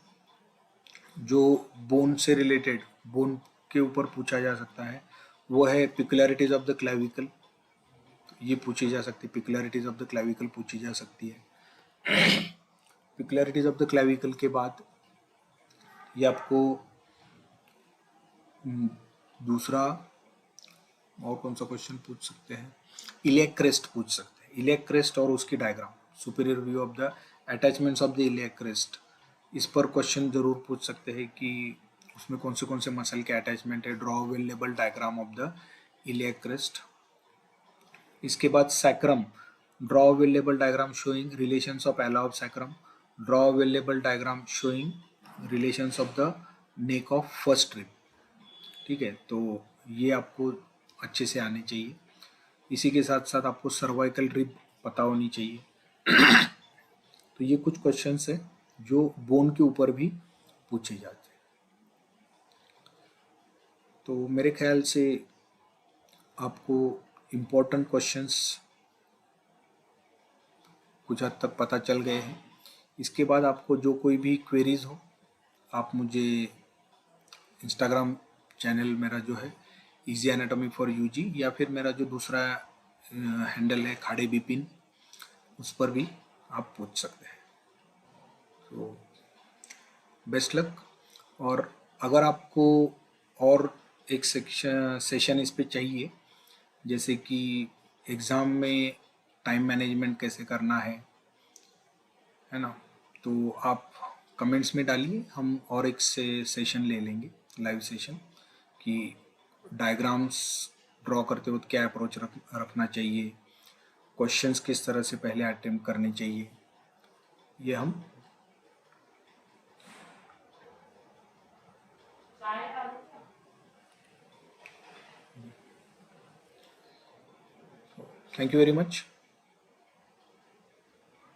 S1: जो बोन से रिलेटेड, बोन के ऊपर पूछा जा सकता है, वो है पिकुलरिटीज ऑफ द क्लैविकल, ये पूछी जा सकती है। पिकुलरिटीज ऑफ द क्लैविकल पूछी जा सकती है। पिकुलरिटीज ऑफ द क्लैविकल के बाद ये आपको दूसरा और कौन सा क्वेश्चन पूछ सकते हैं, इलियक क्रेस्ट पूछ सकते हैं। इलियक क्रेस्ट और उसकी diagram, superior view of the attachments of the iliac crest, इस पर क्वेश्चन जरूर पूछ सकते हैं कि उसमें कौन से मसल के अटैचमेंट है। Draw available diagram of the iliac crest. इसके बाद sacrum, draw available diagram showing relations of ala of sacrum, draw available diagram showing relations of the neck of first rib. ठीक है, तो ये आपको अच्छे से आने चाहिए। इसी के साथ साथ आपको सर्वाइकल रिब पता होनी चाहिए। तो ये कुछ क्वेश्चंस है जो बोन के ऊपर भी पूछे जाते हैं। तो मेरे ख्याल से आपको इम्पोर्टेंट क्वेश्चंस कुछ हद तक पता चल गए हैं। इसके बाद आपको जो कोई भी क्वेरीज हो, आप मुझे इंस्टाग्राम चैनल मेरा जो है easyanatomy4ug, या फिर मेरा जो दूसरा हैंडल है खाड़े बिपिन, उस पर भी आप पूछ सकते हैं। तो बेस्ट लक। और अगर आपको और एक सेशन इस पे चाहिए, जैसे कि एग्ज़ाम में टाइम मैनेजमेंट कैसे करना है ना, तो आप कमेंट्स में डालिए, हम और एक सेशन ले लेंगे, लाइव सेशन, कि डायग्राम्स ड्रॉ करते वक्त क्या अप्रोच रखना चाहिए, क्वेश्चंस किस तरह से पहले अटेम्प्ट करने चाहिए, ये हम थैंक यू वेरी मच।